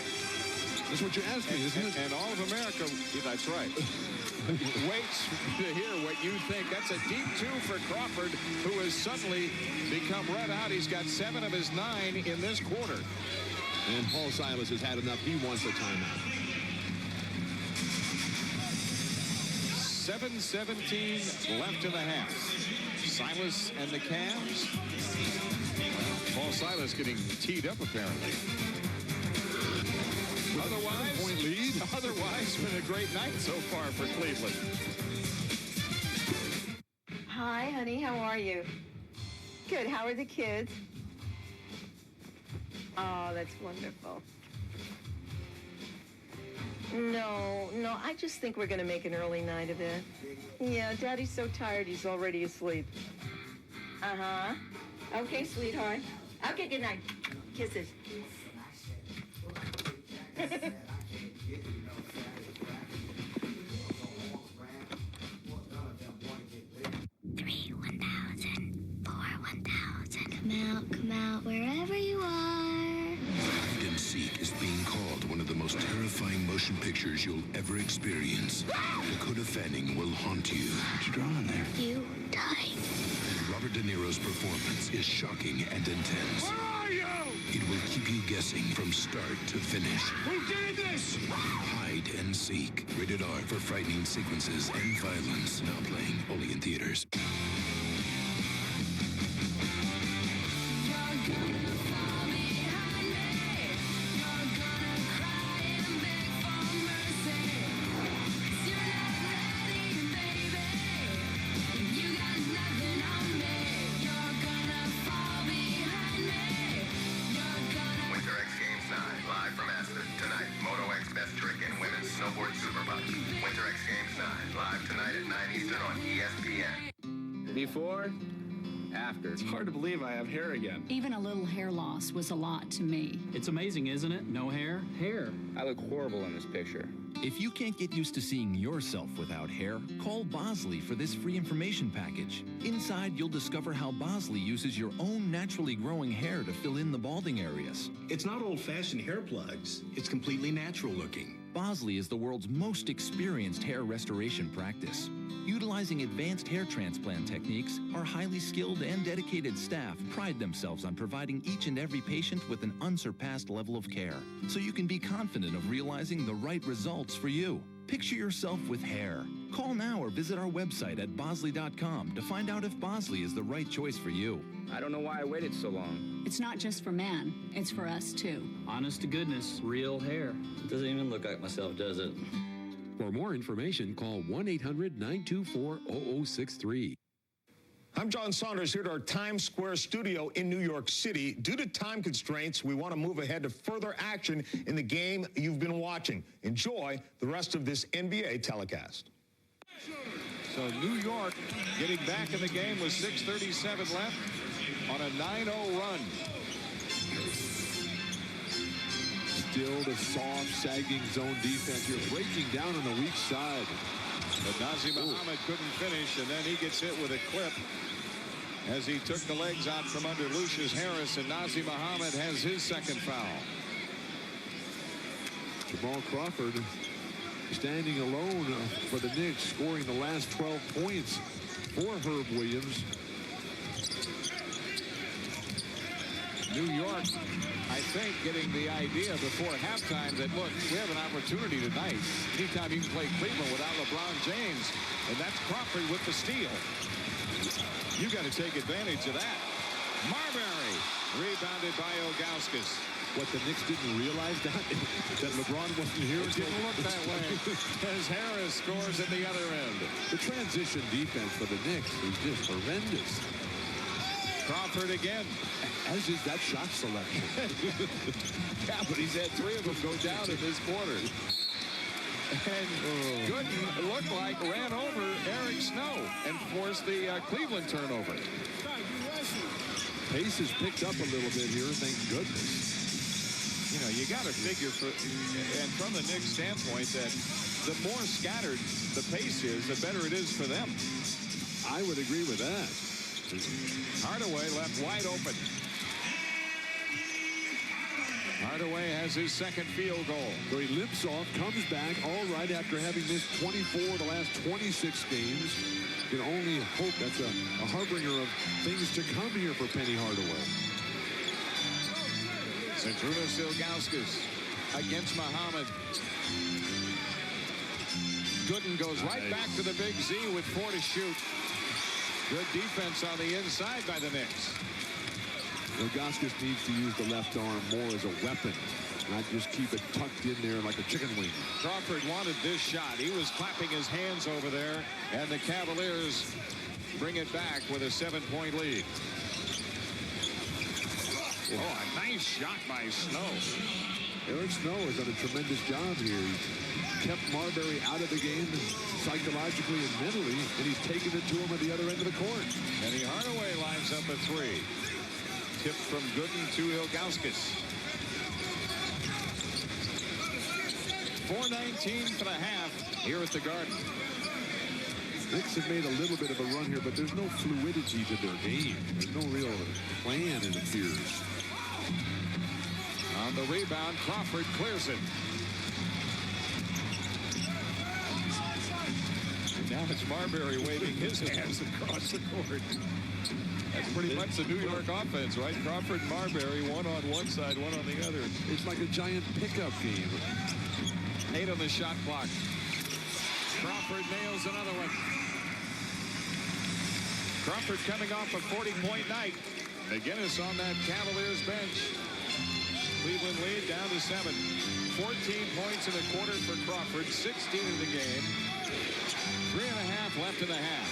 That's what you asked me, isn't it? And all of America, that's right, waits to hear what you think. That's a deep two for Crawford, who has suddenly become red hot. He's got 7 of his 9 in this quarter. And Paul Silas has had enough. He wants a timeout. 7:17 left in the half. Silas and the Cavs. Well, Paul Silas getting teed up apparently. Otherwise, point lead. Otherwise, been a great night so far for Cleveland. Hi, honey. How are you? Good. How are the kids? Oh, that's wonderful. No, I just think we're going to make an early night of it. Yeah, Daddy's so tired he's already asleep. Uh-huh. Okay, sweetheart. Okay, good night. Kisses. 3, 1,000. 4, 1,000. Come out, wherever you are. Hide and Seek is being called one of the most terrifying motion pictures you'll ever experience. Dakota Fanning will haunt you. What you drawing there? You die. Robert De Niro's performance is shocking and intense. Where are you? It will keep you guessing from start to finish. Who did this? Hide and Seek. Rated R for frightening sequences and violence. Now playing only in theaters. Snowboard Superbug. Winter X Games 9, live tonight at 9 Eastern on ESPN. Before, after. It's hard to believe I have hair again. Even a little hair loss was a lot to me. It's amazing, isn't it? No hair? Hair. I look horrible in this picture. If you can't get used to seeing yourself without hair, call Bosley for this free information package. Inside, you'll discover how Bosley uses your own naturally growing hair to fill in the balding areas. It's not old-fashioned hair plugs. It's completely natural looking. Bosley is the world's most experienced hair restoration practice. Utilizing advanced hair transplant techniques, our highly skilled and dedicated staff pride themselves on providing each and every patient with an unsurpassed level of care, so you can be confident of realizing the right results for you. Picture yourself with hair. Call now or visit our website at bosley.com to find out if Bosley is the right choice for you. I don't know why I waited so long. It's not just for men, it's for us too. Honest to goodness, real hair. It doesn't even look like myself, does it? For more information, call 1-800-924-0063. I'm John Saunders here at our Times Square studio in New York City. Due to time constraints, we want to move ahead to further action in the game you've been watching. Enjoy the rest of this NBA telecast. So New York getting back in the game with 6:37 left on a 9-0 run. Still the soft, sagging zone defense. You're breaking down on the weak side. But Nazir Muhammad couldn't finish, and then he gets hit with a clip as he took the legs out from under Lucius Harris, and Nazir Muhammad has his second foul. Jamal Crawford standing alone for the Knicks, scoring the last 12 points for Herb Williams. New York, I think, getting the idea before halftime that, look, we have an opportunity tonight. Anytime you can play Cleveland without LeBron James, and that's Crawford with the steal. You got to take advantage of that. Marbury rebounded by Ilgauskas. What, the Knicks didn't realize that LeBron wasn't here? It didn't look that way as Harris scores at the other end. The transition defense for the Knicks is just horrendous. Crawford again. As is that shot selection. Yeah, but he's had 3 of them go down in this quarter. And Gooden looked like ran over Eric Snow and forced the Cleveland turnover. Pace has picked up a little bit here, thank goodness. You know, you got to figure, and from the Knicks standpoint, that the more scattered the pace is, the better it is for them. I would agree with that. Hardaway left wide open. Hardaway has his second field goal. So he limps off, comes back all right after having missed 24 the last 26 games. You can only hope that's a harbinger of things to come here for Penny Hardaway. Zydrunas Ilgauskas against Muhammad. Gooden goes right back to the big Z with 4 to shoot. Good defense on the inside by the Knicks. Ilgauskas needs to use the left arm more as a weapon, not just keep it tucked in there like a chicken wing. Crawford wanted this shot. He was clapping his hands over there, and the Cavaliers bring it back with a 7-point lead. Oh, a nice shot by Snow. Eric Snow has done a tremendous job here. He's kept Marbury out of the game psychologically and mentally, and he's taken it to him at the other end of the court. Penny Hardaway lines up a 3. Tipped from Gooden to Ilgauskas. 4:19 for the half here at the Garden. Knicks have made a little bit of a run here, but there's no fluidity to their game. There's no real plan, it appears. On the rebound, Crawford clears it. And now it's Marbury waving his hands across the court. That's pretty much the New York offense, right? Crawford and Marbury, one on one side, one on the other. It's like a giant pickup game. 8 on the shot clock. Crawford nails another one. Crawford coming off a 40-point night. McGinnis on that Cavaliers bench. Cleveland lead down to 7. 14 points in the quarter for Crawford, 16 in the game. 3.5 left in the half.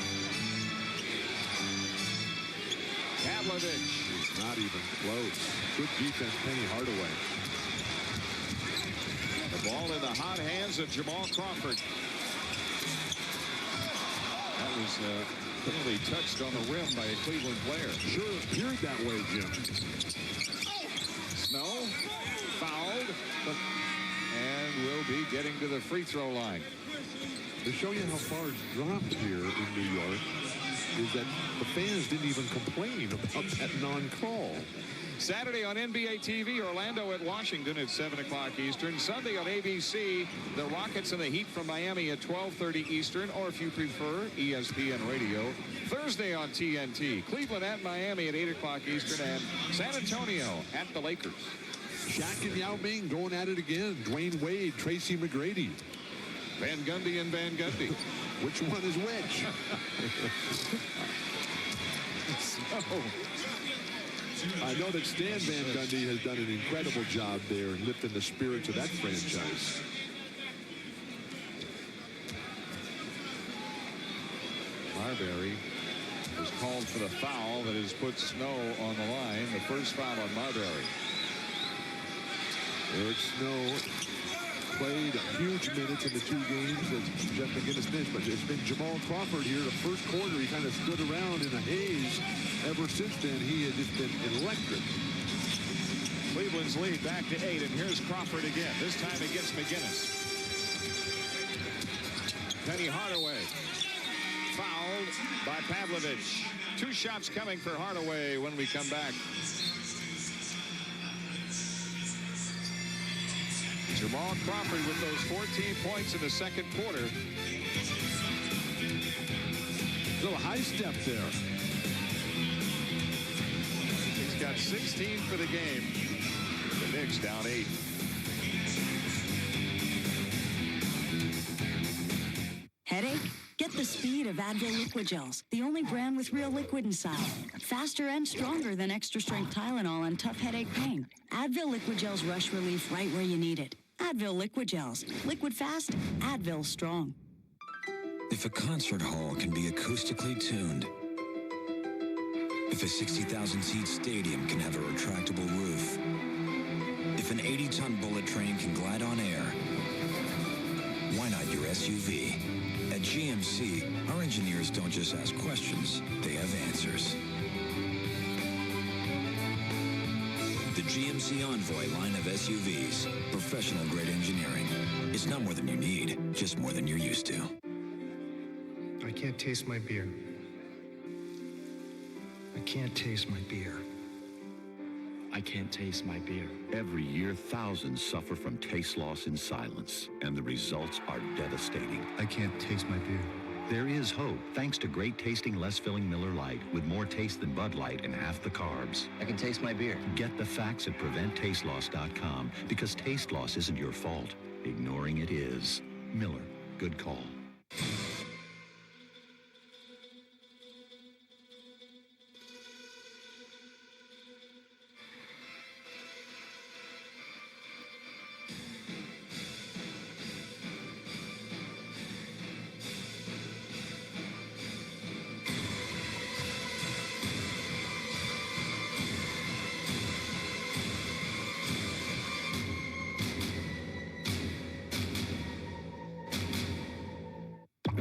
Pavlovich. Not even close. Good defense, Penny Hardaway. The ball in the hot hands of Jamal Crawford. That was clearly touched on the rim by a Cleveland player. Sure appeared that way, Jim. Snow fouled and will be getting to the free throw line. To show you how far it's dropped here in New York is that the fans didn't even complain about that non-call. Saturday on NBA TV, Orlando at Washington at 7 o'clock Eastern. Sunday on ABC, the Rockets and the Heat from Miami at 12:30 Eastern, or if you prefer, ESPN Radio. Thursday on TNT, Cleveland at Miami at 8 o'clock Eastern, and San Antonio at the Lakers. Shaq and Yao Ming going at it again. Dwayne Wade, Tracy McGrady. Van Gundy and Van Gundy. Which one is which? I know that Stan Van Gundy has done an incredible job there in lifting the spirits of that franchise. Marbury was called for the foul that has put Snow on the line. The first foul on Marbury. Eric Snow played huge minutes in the 2 games that Jeff McGinnis missed, but it's been Jamal Crawford here. The first quarter, he kind of stood around in a haze. Ever since then, he has just been electric. Cleveland's lead back to 8, and here's Crawford again, this time against McGinnis. Penny Hardaway fouled by Pavlovich. 2 shots coming for Hardaway when we come back. Jamal Crawford with those 14 points in the second quarter. Little high step there. He's got 16 for the game. The Knicks down 8. Headache? Get the speed of Advil Liquid Gels, the only brand with real liquid inside. Faster and stronger than extra strength Tylenol and tough headache pain. Advil Liquid Gels rush relief right where you need it. Advil Liquid Gels. Liquid fast, Advil strong. If a concert hall can be acoustically tuned, if a 60,000-seat stadium can have a retractable roof, if an 80-ton bullet train can glide on air, why not your SUV? At GMC, our engineers don't just ask questions, they have answers. The GMC Envoy line of SUVs. Professional-grade engineering. It's not more than you need, just more than you're used to. I can't taste my beer. I can't taste my beer. I can't taste my beer. Every year, thousands suffer from taste loss in silence, and the results are devastating. I can't taste my beer. There is hope, thanks to great-tasting, less-filling Miller Lite, with more taste than Bud Light and half the carbs. I can taste my beer. Get the facts at PreventTasteLoss.com, because taste loss isn't your fault. Ignoring it is. Miller, good call.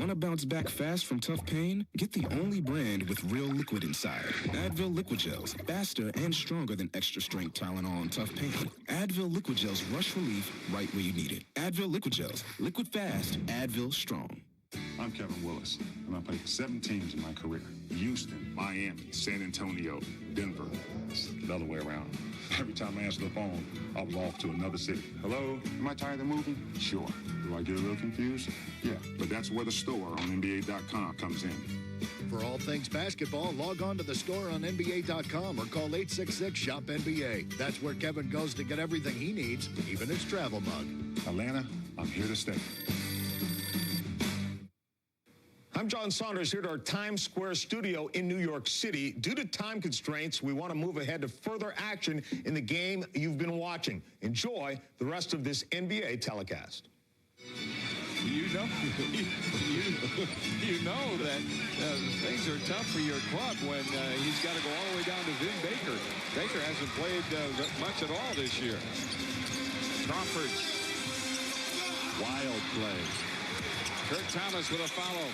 Want to bounce back fast from tough pain? Get the only brand with real liquid inside. Advil Liquid Gels, faster and stronger than extra strength Tylenol and tough pain. Advil Liquid Gels rush relief right where you need it. Advil Liquid Gels, liquid fast, Advil strong. I'm Kevin Willis, and I played for 7 teams in my career. Houston, Miami, San Antonio, Denver. It's the other way around. Every time I answer the phone, I was off to another city. Hello? Am I tired of moving? Sure. Do I get a little confused? Yeah, but that's where the store on NBA.com comes in. For all things basketball, log on to the store on NBA.com or call 866-SHOP-NBA. That's where Kevin goes to get everything he needs, even his travel mug. Atlanta, I'm here to stay. I'm John Saunders here at our Times Square studio in New York City. Due to time constraints, we want to move ahead to further action in the game you've been watching. Enjoy the rest of this NBA telecast. You know that things are tough for your club when he's got to go all the way down to Vin Baker. Baker hasn't played much at all this year. Crawford. Wild play. Kurt Thomas with a follow.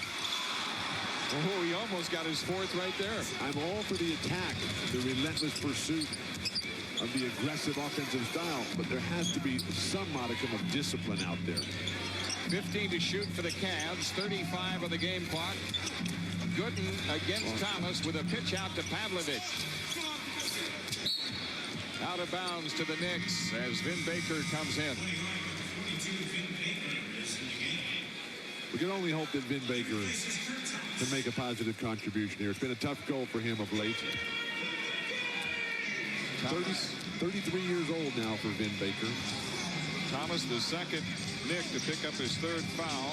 Oh, he almost got his 4th right there. I'm all for the attack, the relentless pursuit of the aggressive offensive style, but there has to be some modicum of discipline out there. 15 to shoot for the Cavs, 35 on the game clock. Gooden against Thomas with a pitch out to Pavlovic. Out of bounds to the Knicks as Vin Baker comes in. We can only hope that Vin Baker can make a positive contribution here. It's been a tough goal for him of late. 33 years old now for Vin Baker. Thomas, the second Knick to pick up his 3rd foul.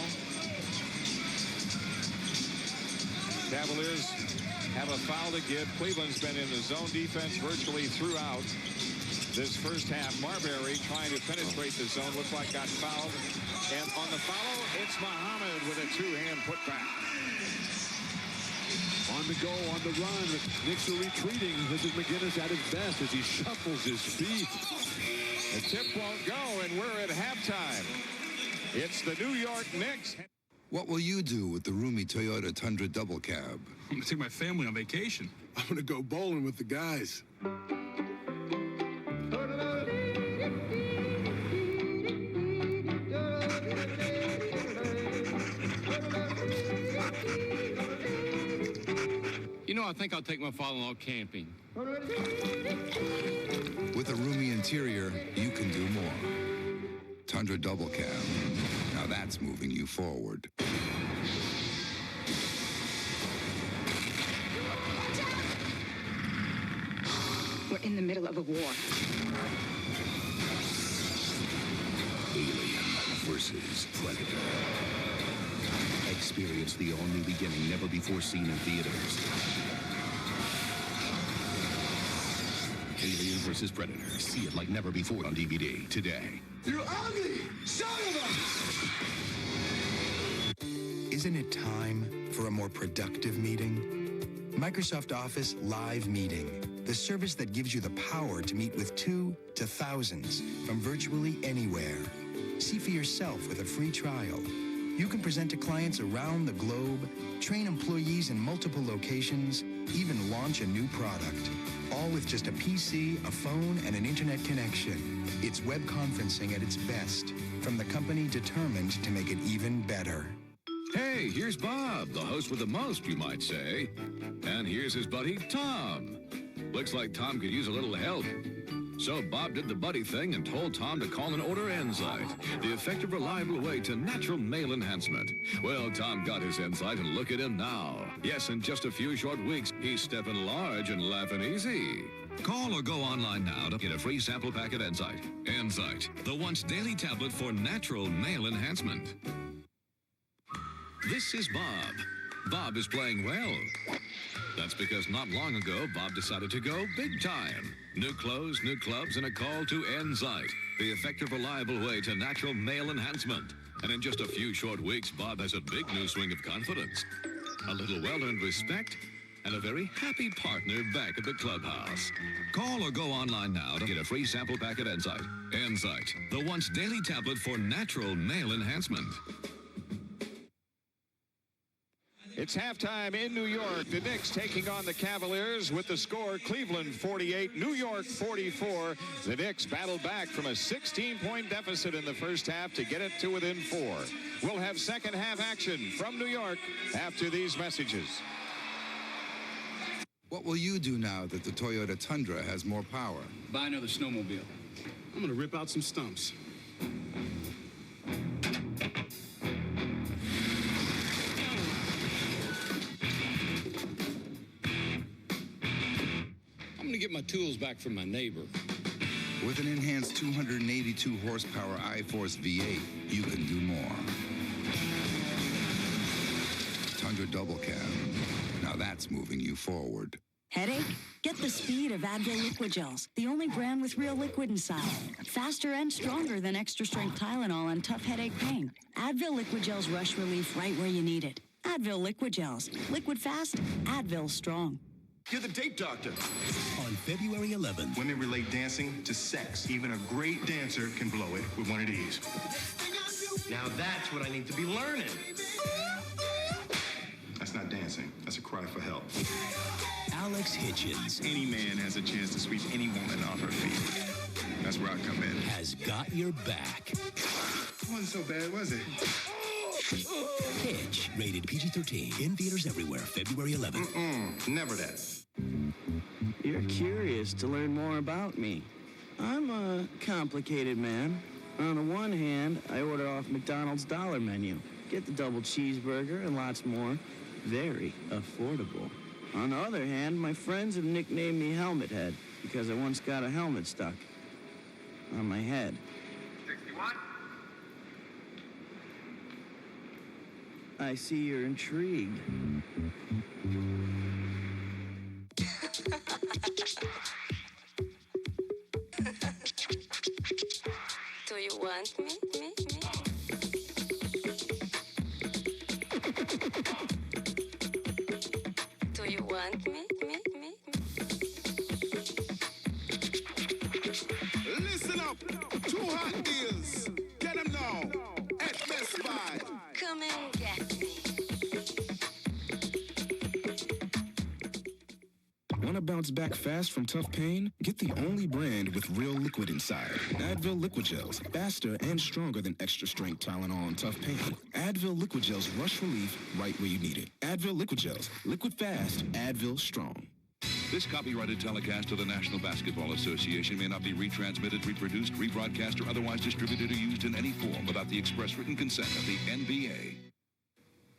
Cavaliers have a foul to give. Cleveland's been in the zone defense virtually throughout this first half. Marbury trying to penetrate the zone. Looks like got fouled. And on the follow, it's Muhammad with a 2-hand putback. On the go, on the run. The Knicks are retreating. This is McGinnis at his best as he shuffles his feet. The tip won't go, and we're at halftime. It's the New York Knicks. What will you do with the roomy Toyota Tundra double cab? I'm going to take my family on vacation. I'm going to go bowling with the guys. You know, I think I'll take my father-in-law camping. With a roomy interior, you can do more. Tundra double cab. Now that's moving you forward. We're in the middle of a war. Alien versus Predator. Experience the all-new beginning never before seen in theaters. Alien versus Predator. See it like never before on DVD today. You ugly son of a... Isn't it time for a more productive meeting? Microsoft Office Live Meeting, the service that gives you the power to meet with 2 to thousands from virtually anywhere. See for yourself with a free trial. You can present to clients around the globe, train employees in multiple locations, even launch a new product. All with just a PC, a phone, and an internet connection. It's web conferencing at its best, from the company determined to make it even better. Hey, here's Bob, the host with the most, you might say. And here's his buddy, Tom. Looks like Tom could use a little help. So Bob did the buddy thing and told Tom to call and order Enzyte, the effective, reliable way to natural male enhancement. Well, Tom got his Enzyte, and look at him now. Yes, in just a few short weeks, he's stepping large and laughing easy. Call or go online now to get a free sample pack of Enzyte. Enzyte, the once daily tablet for natural male enhancement. This is Bob. Bob is playing well. That's because not long ago, Bob decided to go big time. New clothes, new clubs, and a call to Enzyte, the effective, reliable way to natural male enhancement. And in just a few short weeks, Bob has a big new swing of confidence, a little well-earned respect, and a very happy partner back at the clubhouse. Call or go online now to get a free sample pack of Enzyte. Enzyte, the once daily tablet for natural male enhancement. It's halftime in New York. The Knicks taking on the Cavaliers with the score Cleveland 48, New York 44. The Knicks battled back from a 16-point deficit in the first half to get it to within 4. We'll have second half action from New York after these messages. What will you do now that the Toyota Tundra has more power? Buy another snowmobile. I'm gonna rip out some stumps. I'm gonna get my tools back from my neighbor. With an enhanced 282 horsepower iForce V8, you can do more. Tundra Double Cab. Now that's moving you forward. Headache? Get the speed of Advil Liquid Gels, the only brand with real liquid inside. Faster and stronger than extra-strength Tylenol and tough headache pain. Advil Liquid Gels rush relief right where you need it. Advil Liquid Gels. Liquid fast, Advil strong. You're the date doctor. On February 11th, women relate dancing to sex. Even a great dancer can blow it with one of these. Now that's what I need to be learning. That's not dancing. That's a cry for help. Alex Hitchens. Any man has a chance to sweep any woman off her feet. That's where I come in. Has got your back. It wasn't so bad, was it? Hitch, rated PG-13. In theaters everywhere, February 11th. Never that. You're curious to learn more about me. I'm a complicated man. On the one hand, I order off McDonald's dollar menu. Get the double cheeseburger and lots more. Very affordable. On the other hand, my friends have nicknamed me Helmet Head because I once got a helmet stuck on my head. 61? I see you're intrigued. Do you want me? Do you want me? Listen up. 2 hot deals. Get them now. At Best Buy. Come and get me. Want to bounce back fast from tough pain? Get the only brand with real liquid inside. Advil Liquid Gels. Faster and stronger than extra-strength Tylenol and tough pain. Advil Liquid Gels rush relief right where you need it. Advil Liquid Gels. Liquid fast. Advil strong. This copyrighted telecast of the National Basketball Association may not be retransmitted, reproduced, rebroadcast, or otherwise distributed or used in any form without the express written consent of the NBA.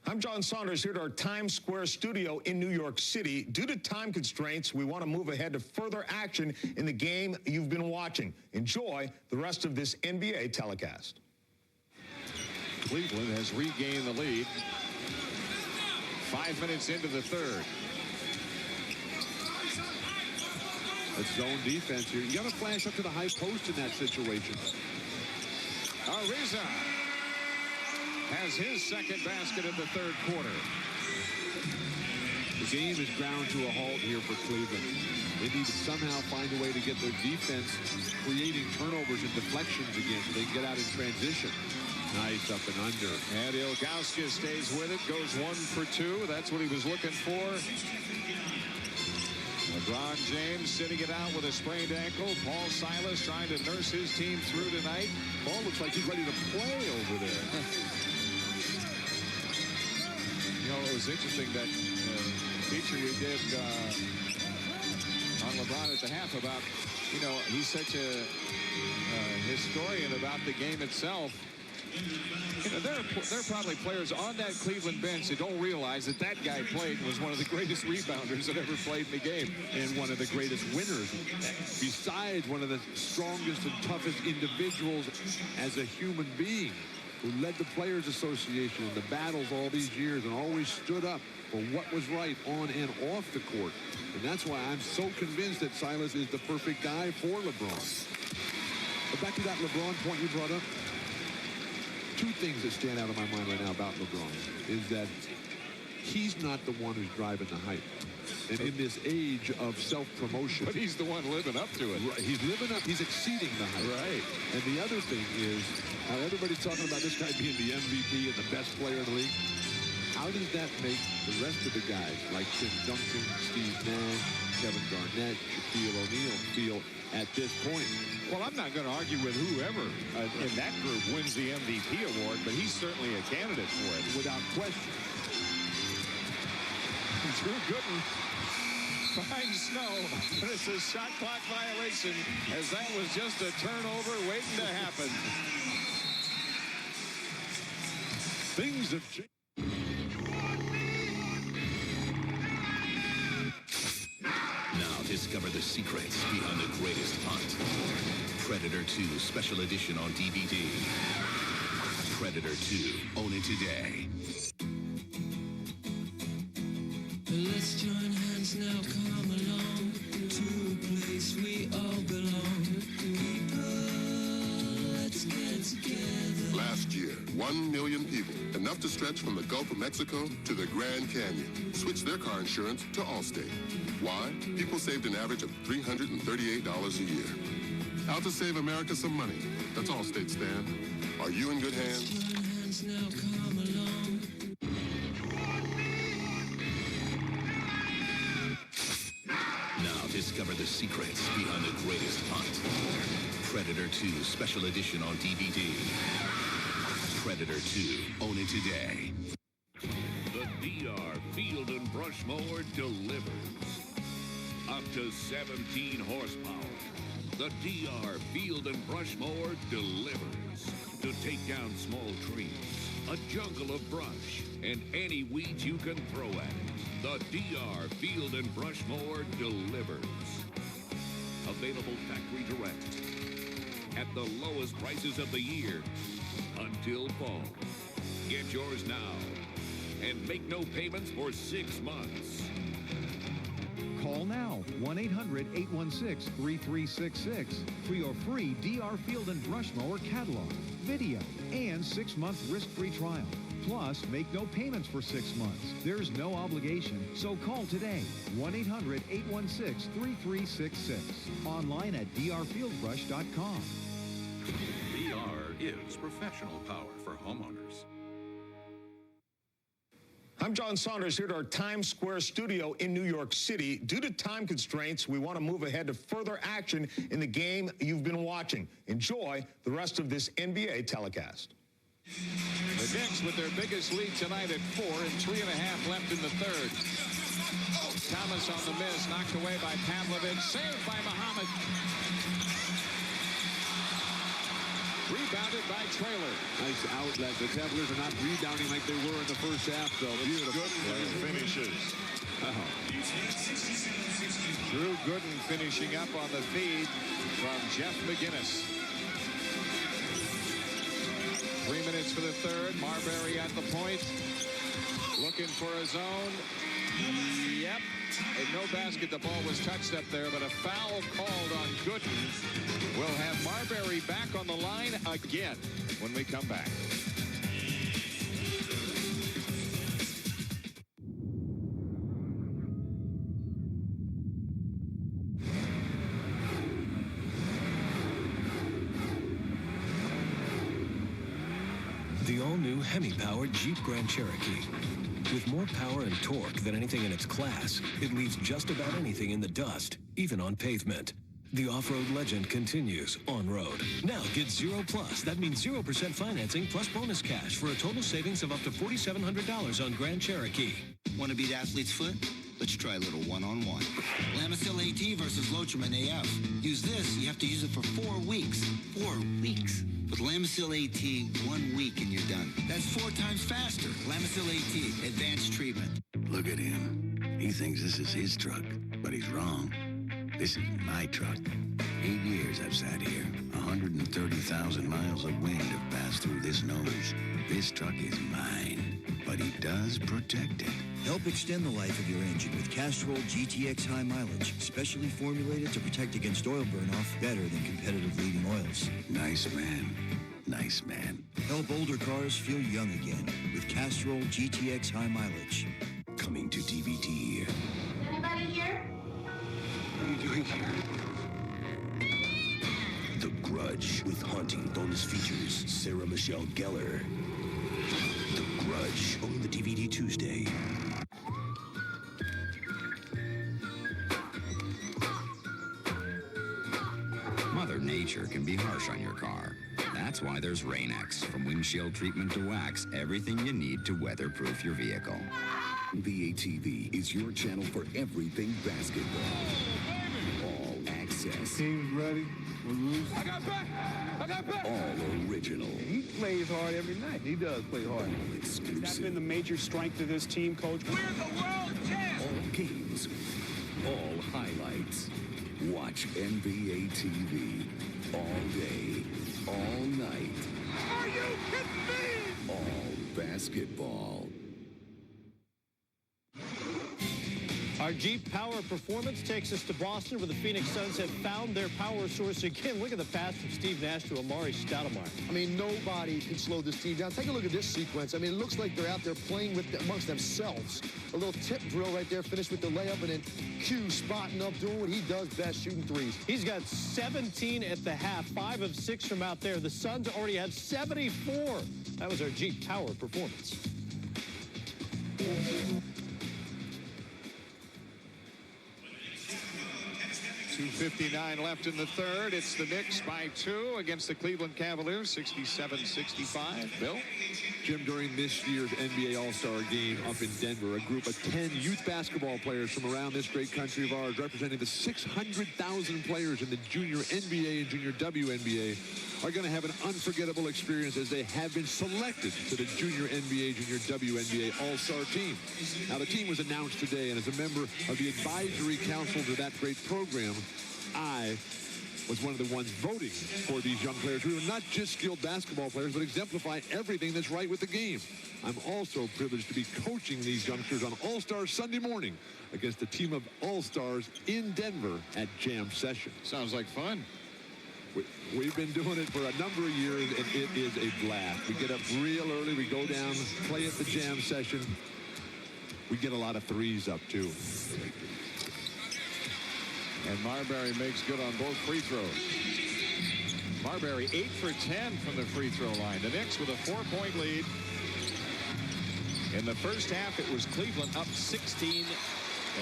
I'm John Saunders here at our Times Square studio in New York City. Due to time constraints, we want to move ahead to further action in the game you've been watching. Enjoy the rest of this NBA telecast. Cleveland has regained the lead. 5 minutes into the third. It's zone defense here. You got to flash up to the high post in that situation. Ariza has his second basket in the third quarter. The game is ground to a halt here for Cleveland. They need to somehow find a way to get their defense creating turnovers and deflections again so they can get out in transition. Nice up and under. And Ilgauskas stays with it, goes 1 for 2. That's what he was looking for. LeBron James sitting it out with a sprained ankle. Paul Silas trying to nurse his team through tonight. Paul looks like he's ready to play over there. You know, it was interesting that feature we did on LeBron at the half about, you know, he's such a historian about the game itself. You know, there are probably players on that Cleveland bench that don't realize that that guy played was one of the greatest rebounders that ever played in the game. And one of the greatest winners. Besides one of the strongest and toughest individuals as a human being, who led the Players Association in the battles all these years and always stood up for what was right on and off the court. And that's why I'm so convinced that Silas is the perfect guy for LeBron. But back to that LeBron point you brought up. 2 things that stand out in my mind right now about LeBron is that he's not the one who's driving the hype. And in this age of self-promotion. But he's the one living up to it. Right, he's living up, he's exceeding the hype. Right. And the other thing is, how everybody's talking about this guy being the MVP and the best player in the league. How does that make the rest of the guys like Tim Duncan, Steve Nash, Kevin Garnett, Shaquille O'Neal feel at this point? Well, I'm not going to argue with whoever in that group wins the MVP award, but he's certainly a candidate for it. Without question. Drew Gooden finds Snow, but it's a shot clock violation, as that was just a turnover waiting to happen. Things have changed. Now discover the secrets behind the greatest hunt. Predator 2 Special Edition on DVD. Predator 2. Own it today. Let's join hands now, come along to a place we all belong. People, let's get together. Last year, 1 million people, enough to stretch from the Gulf of Mexico to the Grand Canyon, switched their car insurance to Allstate. Why? People saved an average of $338 a year. Out to save America some money. That's Allstate, Stan. Are you in good hands? Join hands now, come along. Now discover the secrets behind the greatest hunt. Predator 2 Special Edition on DVD. Predator 2. Own it today. The DR Field and Brush Mower delivers. Up to 17 horsepower. The DR Field and Brush Mower delivers. To take down small trees, a jungle of brush, and any weeds you can throw at it. The DR Field and Brush Mower delivers. Available factory direct. At the lowest prices of the year until fall. Get yours now and make no payments for 6 months. Call now, 1-800-816-3366 for your free DR Field and Brush Mower catalog, video, and 6-month risk-free trial. Plus, make no payments for 6 months. There's no obligation, so call today, 1-800-816-3366. Online at drfieldbrush.com. DR is professional power for homeowners. I'm John Saunders here at our Times Square studio in New York City. Due to time constraints, we want to move ahead to further action in the game you've been watching. Enjoy the rest of this NBA telecast. The Knicks with their biggest lead tonight at 4 and 3.5 left in the third. Thomas on the miss, knocked away by Pavlovich, saved by Muhammad. Rebounded by Traylor. Nice outlet. The Templars are not rebounding like they were in the first half, though. Beautiful. Gooden finishes. Drew Gooden finishing up on the feed from Jeff McGinnis. 3 minutes for the third. Marbury at the point. Looking for a zone. Yep. And no basket. The ball was touched up there, but a foul called on Gooden. We'll have Marbury back on the line again when we come back. The all-new Hemi-powered Jeep Grand Cherokee. With more power and torque than anything in its class, it leaves just about anything in the dust, even on pavement. The off-road legend continues on-road. Now get 0+. That means 0% financing plus bonus cash for a total savings of up to $4,700 on Grand Cherokee. Want to beat athlete's foot? Let's try a little one-on-one. Lamisil AT versus Lotrimin AF. Use this, you have to use it for 4 weeks. 4 weeks. With Lamisil AT, 1 week and you're done. That's 4 times faster. Lamisil AT, advanced treatment. Look at him. He thinks this is his truck, but he's wrong. This is my truck. 8 years I've sat here. 130,000 miles of wind have passed through this nose. This truck is mine, but he does protect it. Help extend the life of your engine with Castrol GTX High Mileage, specially formulated to protect against oil burn-off better than competitive leading oils. Nice man. Nice man. Help older cars feel young again with Castrol GTX High Mileage. Coming to DVD. Anybody here? What are you doing here? The Grudge with haunting bonus features. Sarah Michelle Gellar. The Grudge. Only the DVD Tuesday. Mother Nature can be harsh on your car. That's why there's Rain-X. From windshield treatment to wax, everything you need to weatherproof your vehicle. VATV is your channel for everything basketball. All access. Team's ready. We're loose. I got back. All original. He plays hard every night. He does play hard. All exclusive. That's been the major strength of this team, Coach. We're the world champs. All games. All highlights. Watch NBA TV all day, all night. Are you kidding me? All basketball. Our Jeep Power Performance takes us to Boston, where the Phoenix Suns have found their power source again. Look at the pass from Steve Nash to Amari Stoudemire. I mean, nobody can slow this team down. Take a look at this sequence. I mean, it looks like they're out there playing amongst themselves. A little tip drill right there, finished with the layup, and then Q spotting up, doing what he does best, shooting threes. He's got 17 at the half, 5 of 6 from out there. The Suns already have 74. That was our Jeep Power Performance. 2:59 left in the third. It's the Knicks by 2 against the Cleveland Cavaliers, 67-65. Bill? Jim, during this year's NBA All-Star Game up in Denver, a group of 10 youth basketball players from around this great country of ours, representing the 600,000 players in the junior NBA and junior WNBA, are going to have an unforgettable experience as they have been selected to the junior NBA, junior WNBA All-Star team. Now, the team was announced today, and as a member of the advisory council to that great program, I was one of the ones voting for these young players who are not just skilled basketball players, but exemplify everything that's right with the game. I'm also privileged to be coaching these youngsters on All-Star Sunday morning against a team of All-Stars in Denver at Jam Session. Sounds like fun. We've been doing it for a number of years, and it is a blast. We get up real early. We go down, play at the Jam Session. We get a lot of threes up, too. And Marbury makes good on both free throws. Marbury 8 for 10 from the free throw line. The Knicks with a 4-point lead. In the first half, it was Cleveland up 16.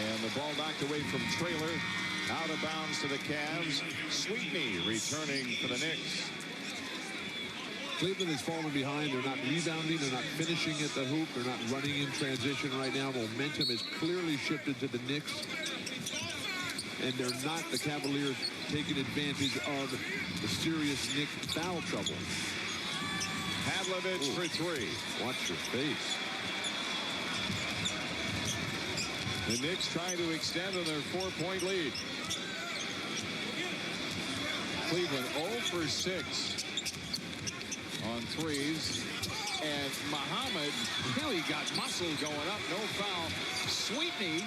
And the ball knocked away from Traylor. Out of bounds to the Cavs. Sweetney returning for the Knicks. Cleveland is falling behind. They're not rebounding. They're not finishing at the hoop. They're not running in transition right now. Momentum has clearly shifted to the Knicks. And they're not, the Cavaliers, taking advantage of the serious Knicks foul trouble. Pavlovich for 3. Watch your face. The Knicks trying to extend on their 4-point lead. Cleveland 0 for 6 on threes. And Muhammad really got muscle going up. No foul. Sweetney.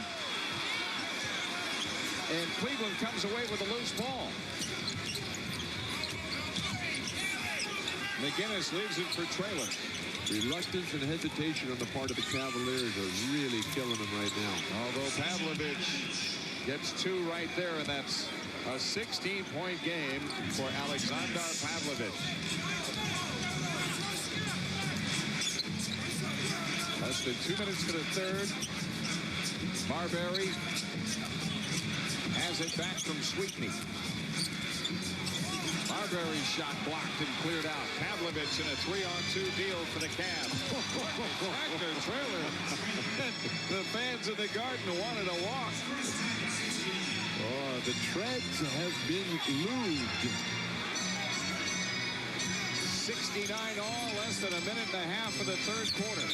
And Cleveland comes away with a loose ball. McGinnis leaves it for Traylor. Reluctance and hesitation on the part of the Cavaliers are really killing them right now. Although Pavlovich gets 2 right there, and that's a 16-point game for Alexander Pavlovich. Less than 2 minutes to the third. Marbury has it back from Sweetney. Marbury's shot blocked and cleared out. Pavlovich in a 3-on-2 deal for the Cavs. Tractor trailer. The fans of the Garden wanted to walk. Oh, the treads have been lubed. 69 all, less than a minute and a half of the third quarter.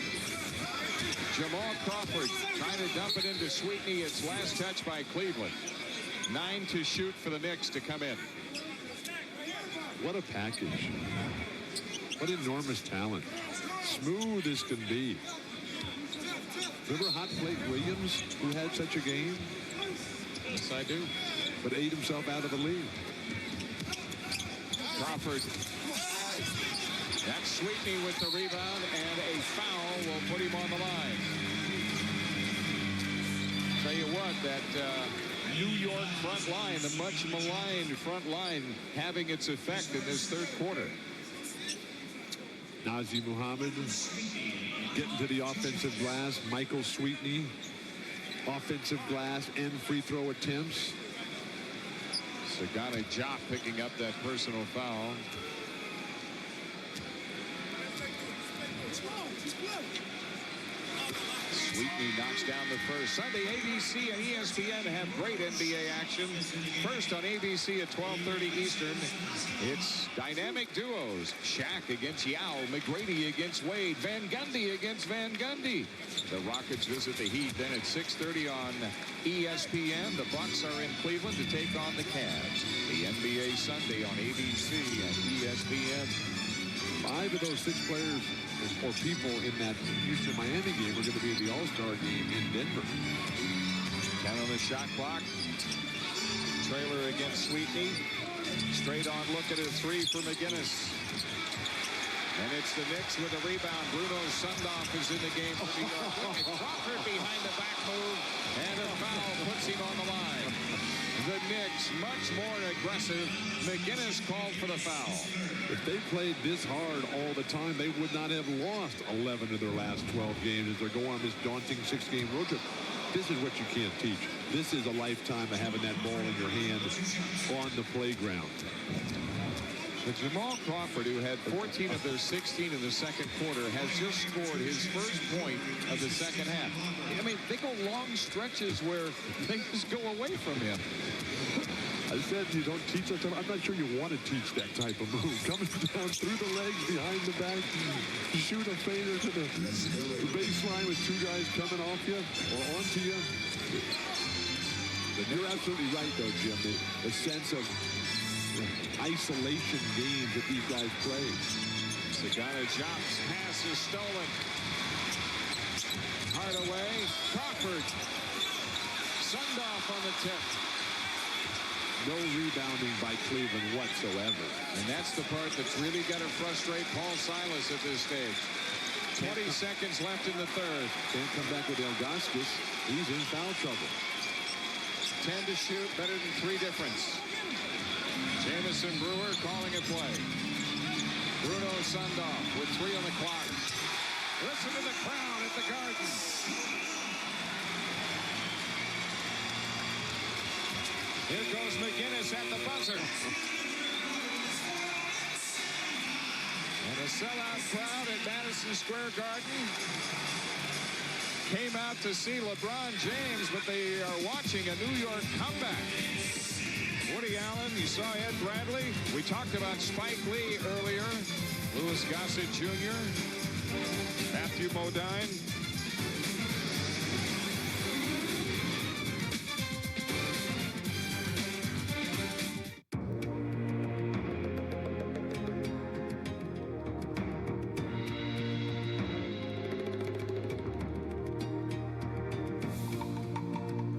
Jamal Crawford trying to dump it into Sweetney. It's last touch by Cleveland. 9 to shoot for the Knicks to come in. What a package. What enormous talent. Smooth as can be. Remember Hot Plate Williams, who had such a game? Yes, I do. But ate himself out of the league. Crawford. That's Sweetney with the rebound, and a foul will put him on the line. Tell you what, that New York front line, the much maligned front line, having its effect in this third quarter. Nazir Muhammad getting to the offensive glass. Michael Sweetney, offensive glass and free throw attempts. Sagana Diop picking up that personal foul. Sweetney knocks down the first. Sunday, ABC and ESPN have great NBA action. First on ABC at 12:30 Eastern, it's dynamic duos. Shaq against Yao, McGrady against Wade, Van Gundy against Van Gundy. The Rockets visit the Heat then at 6:30 on ESPN. The Bucks are in Cleveland to take on the Cavs. The NBA Sunday on ABC and ESPN. 5 of those 6 players or people in that Houston-Miami game are going to be at the All-Star game in Denver. 10 on the shot clock. Trailer against Sweetney. Straight on look at a 3 for McGinnis. And it's the Knicks with a rebound. Bruno Sundoff is in the game for New York. Crawford behind the back move. And a foul puts him on the line. The Knicks much more aggressive. McGinnis called for the foul. If they played this hard all the time, they would not have lost 11 of their last 12 games as they're going on this daunting 6-game road trip. This is what you can't teach. This is a lifetime of having that ball in your hand on the playground. But Jamal Crawford, who had 14 of their 16 in the second quarter, has just scored his first point of the second half. I mean, they go long stretches where they just go away from him. I said you don't teach that. I'm not sure you want to teach that type of move. Coming down through the legs, behind the back, shoot a fader to the baseline with 2 guys coming off you or onto you. But you're absolutely right, though, Jim. The sense of isolation games that these guys play. Sagana Diop's pass is stolen. Hardaway, Crawford. Sundoff on the tip. No rebounding by Cleveland whatsoever. And that's the part that's really got to frustrate Paul Silas at this stage. 20 seconds left in the third. Can't come back with Ilgauskas. He's in foul trouble. 10 to shoot, better than 3 difference. Jamison Brewer calling a play. Bruno Sundoff with 3 on the clock. Listen to the crowd at the Garden. Here goes McGinnis at the buzzer. And a sellout crowd at Madison Square Garden came out to see LeBron James, but they are watching a New York comeback. Woody Allen, you saw Ed Bradley. We talked about Spike Lee earlier. Louis Gossett Jr., Matthew Modine.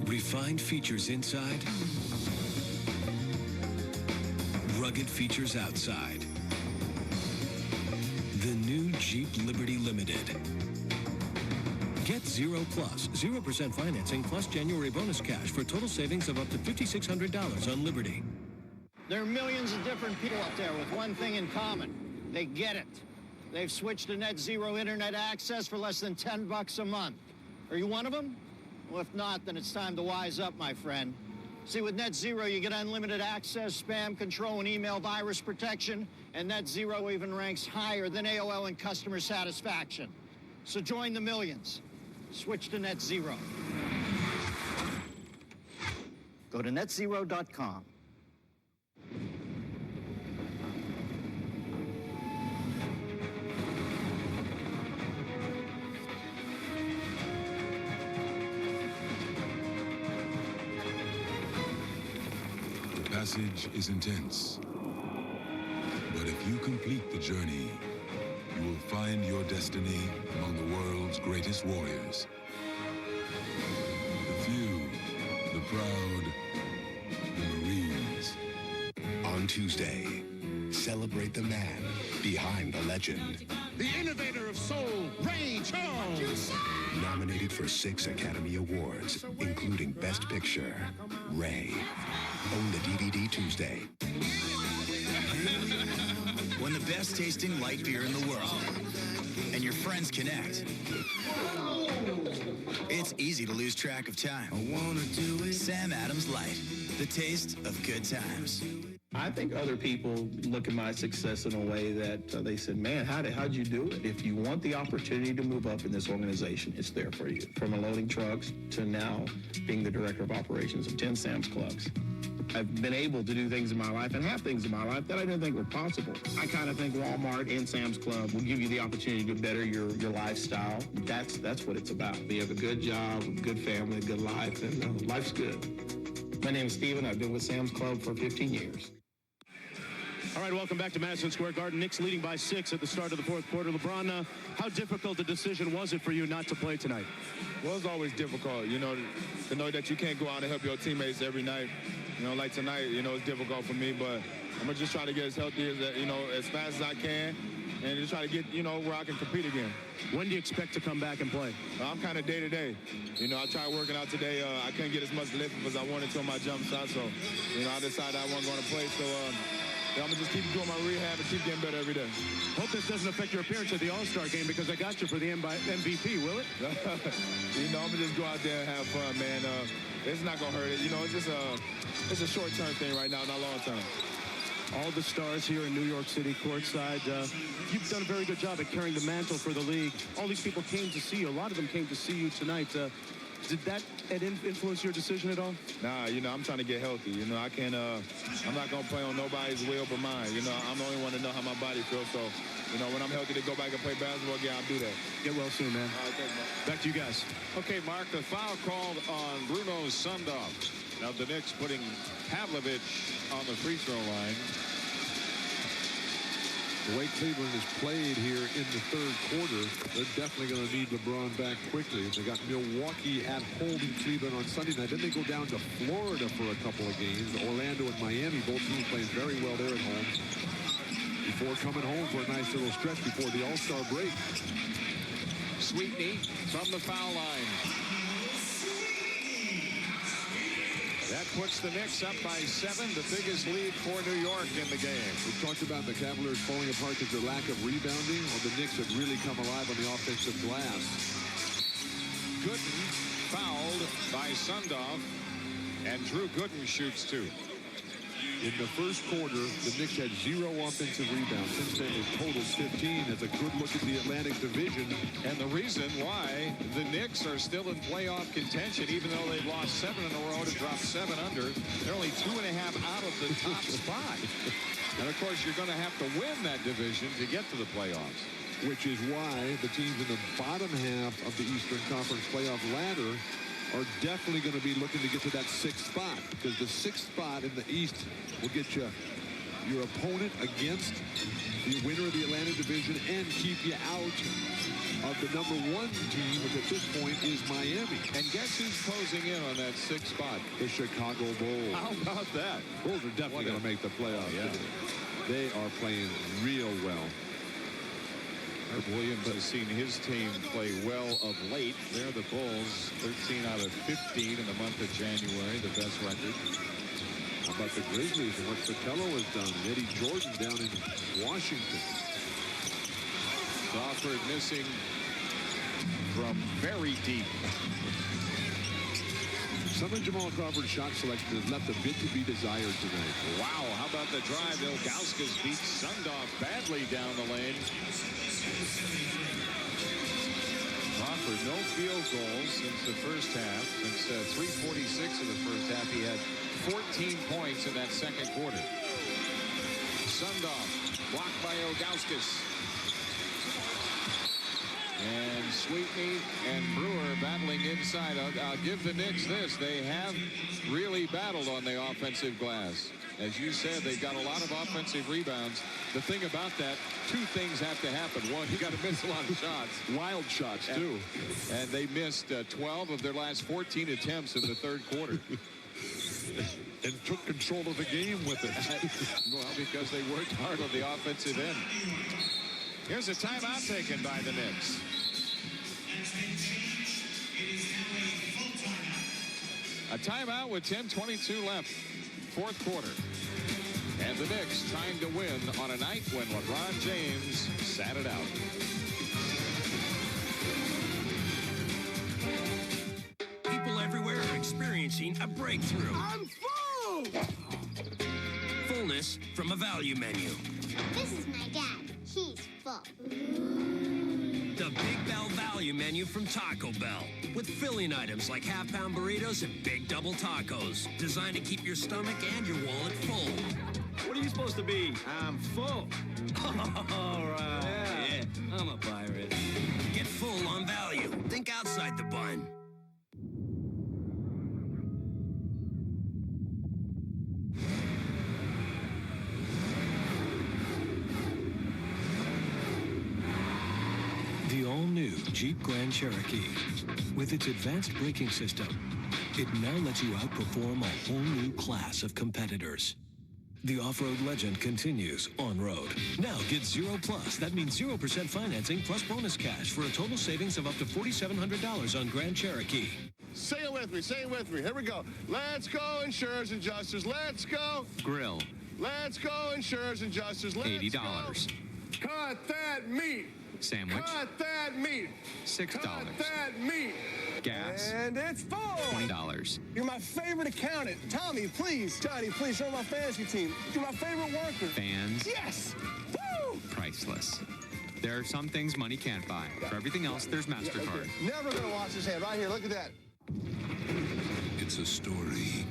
Refined features inside, rugged features outside. The new Jeep Liberty Limited. Get 0+, 0% financing plus January bonus cash for total savings of up to $5,600 on Liberty. There are millions of different people out there with one thing in common. They get it. They've switched to net zero internet access for less than $10 a month. Are you one of them? Well, if not, then it's time to wise up, my friend. See, with Net Zero, you get unlimited access, spam control, and email virus protection, and Net Zero even ranks higher than AOL in customer satisfaction. So join the millions. Switch to Net Zero. Go to netzero.com. The passage is intense, but if you complete the journey, you will find your destiny among the world's greatest warriors. The few, the proud, the Marines. On Tuesday, celebrate the man behind the legend. The innovator of soul, Ray Charles. Nominated for 6 Academy Awards, including Best Picture, Ray. Own the DVD Tuesday. When the best tasting light beer in the world. And your friends connect. It's easy to lose track of time. I wanna do it. Sam Adams Light, the taste of good times. I think other people look at my success in a way that they said, man, how'd you do it? If you want the opportunity to move up in this organization, it's there for you. From unloading trucks to now being the director of operations of 10 Sam's Clubs. I've been able to do things in my life and have things in my life that I didn't think were possible. I kind of think Walmart and Sam's Club will give you the opportunity to better your lifestyle. That's what it's about. You have a good job, a good family, a good life, and life's good. My name is Steven. I've been with Sam's Club for 15 years. All right, welcome back to Madison Square Garden. Knicks leading by 6 at the start of the fourth quarter. LeBron, how difficult a decision was it for you not to play tonight? Well, it's always difficult, to know that you can't go out and help your teammates every night. Like tonight, it's difficult for me, but I'm going to just try to get as healthy as, as fast as I can and just try to get, where I can compete again. When do you expect to come back and play? I'm kind of day to day. I tried working out today. I couldn't get as much lift as I wanted to on my jump shot, so, I decided I wasn't going to play, so I'm going to just keep doing my rehab and keep getting better every day. Hope this doesn't affect your appearance at the All-Star game because I got you for the MVP, will it? I'm going to just go out there and have fun, man. It's not going to hurt it. It's a short-term thing right now, not long-term. All the stars here in New York City courtside. You've done a very good job at carrying the mantle for the league. All these people came to see you. A lot of them came to see you tonight. Did that influence your decision at all? Nah, I'm trying to get healthy. I'm not going to play on nobody's will but mine. I'm the only one to know how my body feels. So, when I'm healthy to go back and play basketball, yeah, I'll do that. Get well soon, man. All right, thanks, man. Back to you guys. Okay, Mark, the foul called on Bruno Sundov. Now the Knicks putting Pavlovich on the free throw line. The way Cleveland has played here in the third quarter, they're definitely going to need LeBron back quickly. They got Milwaukee at home in Cleveland on Sunday night. Then they go down to Florida for a couple of games. Orlando and Miami, both teams playing very well there at home. Before coming home for a nice little stretch before the All-Star break. Sweetney from the foul line. That puts the Knicks up by 7, the biggest lead for New York in the game. We talked about the Cavaliers falling apart because of their lack of rebounding. Well, the Knicks have really come alive on the offensive glass. Gooden fouled by Sundov, and Drew Gooden shoots 2. In the first quarter, the Knicks had 0 offensive rebounds. Since then, they've totaled 15. That's a good look at the Atlantic Division. And the reason why the Knicks are still in playoff contention, even though they've lost 7 in a row to drop 7 under, they're only 2.5 out of the top spot. And, of course, you're going to have to win that division to get to the playoffs. Which is why the teams in the bottom half of the Eastern Conference playoff ladder are definitely going to be looking to get to that 6th spot, because the 6th spot in the East will get you your opponent against the winner of the Atlantic Division and keep you out of the number 1 team, which at this point is Miami. And guess who's closing in on that 6th spot? The Chicago Bulls. How about that? Bulls are definitely going to make the playoffs. Yeah. They are playing real well. Herb Williams has seen his team play well of late. They're the Bulls, 13 out of 15 in the month of January, the best record. How about the Grizzlies and what Fratello has done? Eddie Jordan down in Washington. Crawford missing from very deep. Some of Jamal Crawford's shot selection has left a bit to be desired tonight. Wow, how about the drive? Ilgauskas beats Sundov badly down the lane. Crawford, no field goals since the first half. Since 3:46 of the first half, he had 14 points in that second quarter. Sundov blocked by Ilgauskas. And Sweetney and Brewer battling inside. I'll give the Knicks this. They have really battled on the offensive glass. As you said, they've got a lot of offensive rebounds. The thing about that, 2 things have to happen. One, you got to miss a lot of shots. Wild shots, too. And they missed 12 of their last 14 attempts in the third quarter. And took control of the game with it. Well, because they worked hard on the offensive end. Here's a timeout taken by the Knicks. A timeout with 10:22 left. Fourth quarter. And the Knicks trying to win on a night when LeBron James sat it out. People everywhere are experiencing a breakthrough. I'm full! Fullness from a value menu. This is my dad. He's full. The Big Bell Value Menu from Taco Bell. With filling items like half-pound burritos and big double tacos. Designed to keep your stomach and your wallet full. What are you supposed to be? I'm full. All right. Yeah, I'm a pirate. Get full on value. Think outside the bun. The all-new Jeep Grand Cherokee. With its advanced braking system, it now lets you outperform a whole new class of competitors. The off-road legend continues on-road. Now get 0+. That means 0% financing plus bonus cash for a total savings of up to $4,700 on Grand Cherokee. Say it with me. Say it with me. Here we go. Let's go, insurers and adjusters. Let's go. Grill. Let's go, insurers and adjusters. Let's $80. Go. Cut that meat. Sandwich. Cut that meat. $6. Cut that meat. Gas. And it's full. $20. You're my favorite accountant. Tommy, please. Johnny, please. You're my fantasy team. You're my favorite worker. Fans. Yes. Woo! Priceless. There are some things money can't buy. For everything else, there's MasterCard. Never gonna wash his hand. Right here. Look at that. It's a story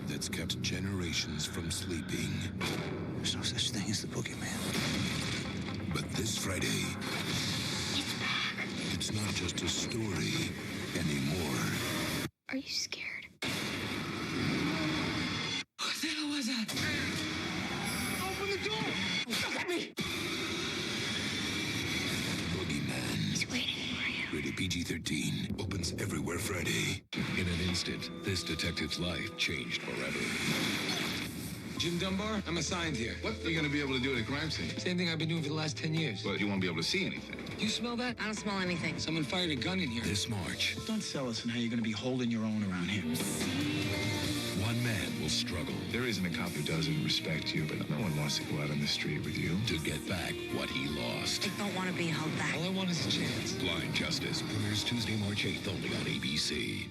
that's kept generations from sleeping. There's no such thing as the boogeyman. But this Friday, it's not just a story anymore. Are you scared? What the hell was that? Open the door! Look at me! Boogeyman. He's waiting for you. Rated PG-13. Opens everywhere Friday. In an instant, this detective's life changed forever. Jim Dunbar, I'm assigned here. What are you going to be able to do at a crime scene? Same thing I've been doing for the last 10 years. But you won't be able to see anything. You smell that? I don't smell anything. Someone fired a gun in here. This March, Don't sell us on how you're going to be holding your own around here. one man will struggle There isn't a cop who doesn't respect you, but no one wants to go out on the street with you. to get back what he lost. I don't want to be held back. All I want is a chance. Blind Justice premieres Tuesday, March 8th, only on ABC.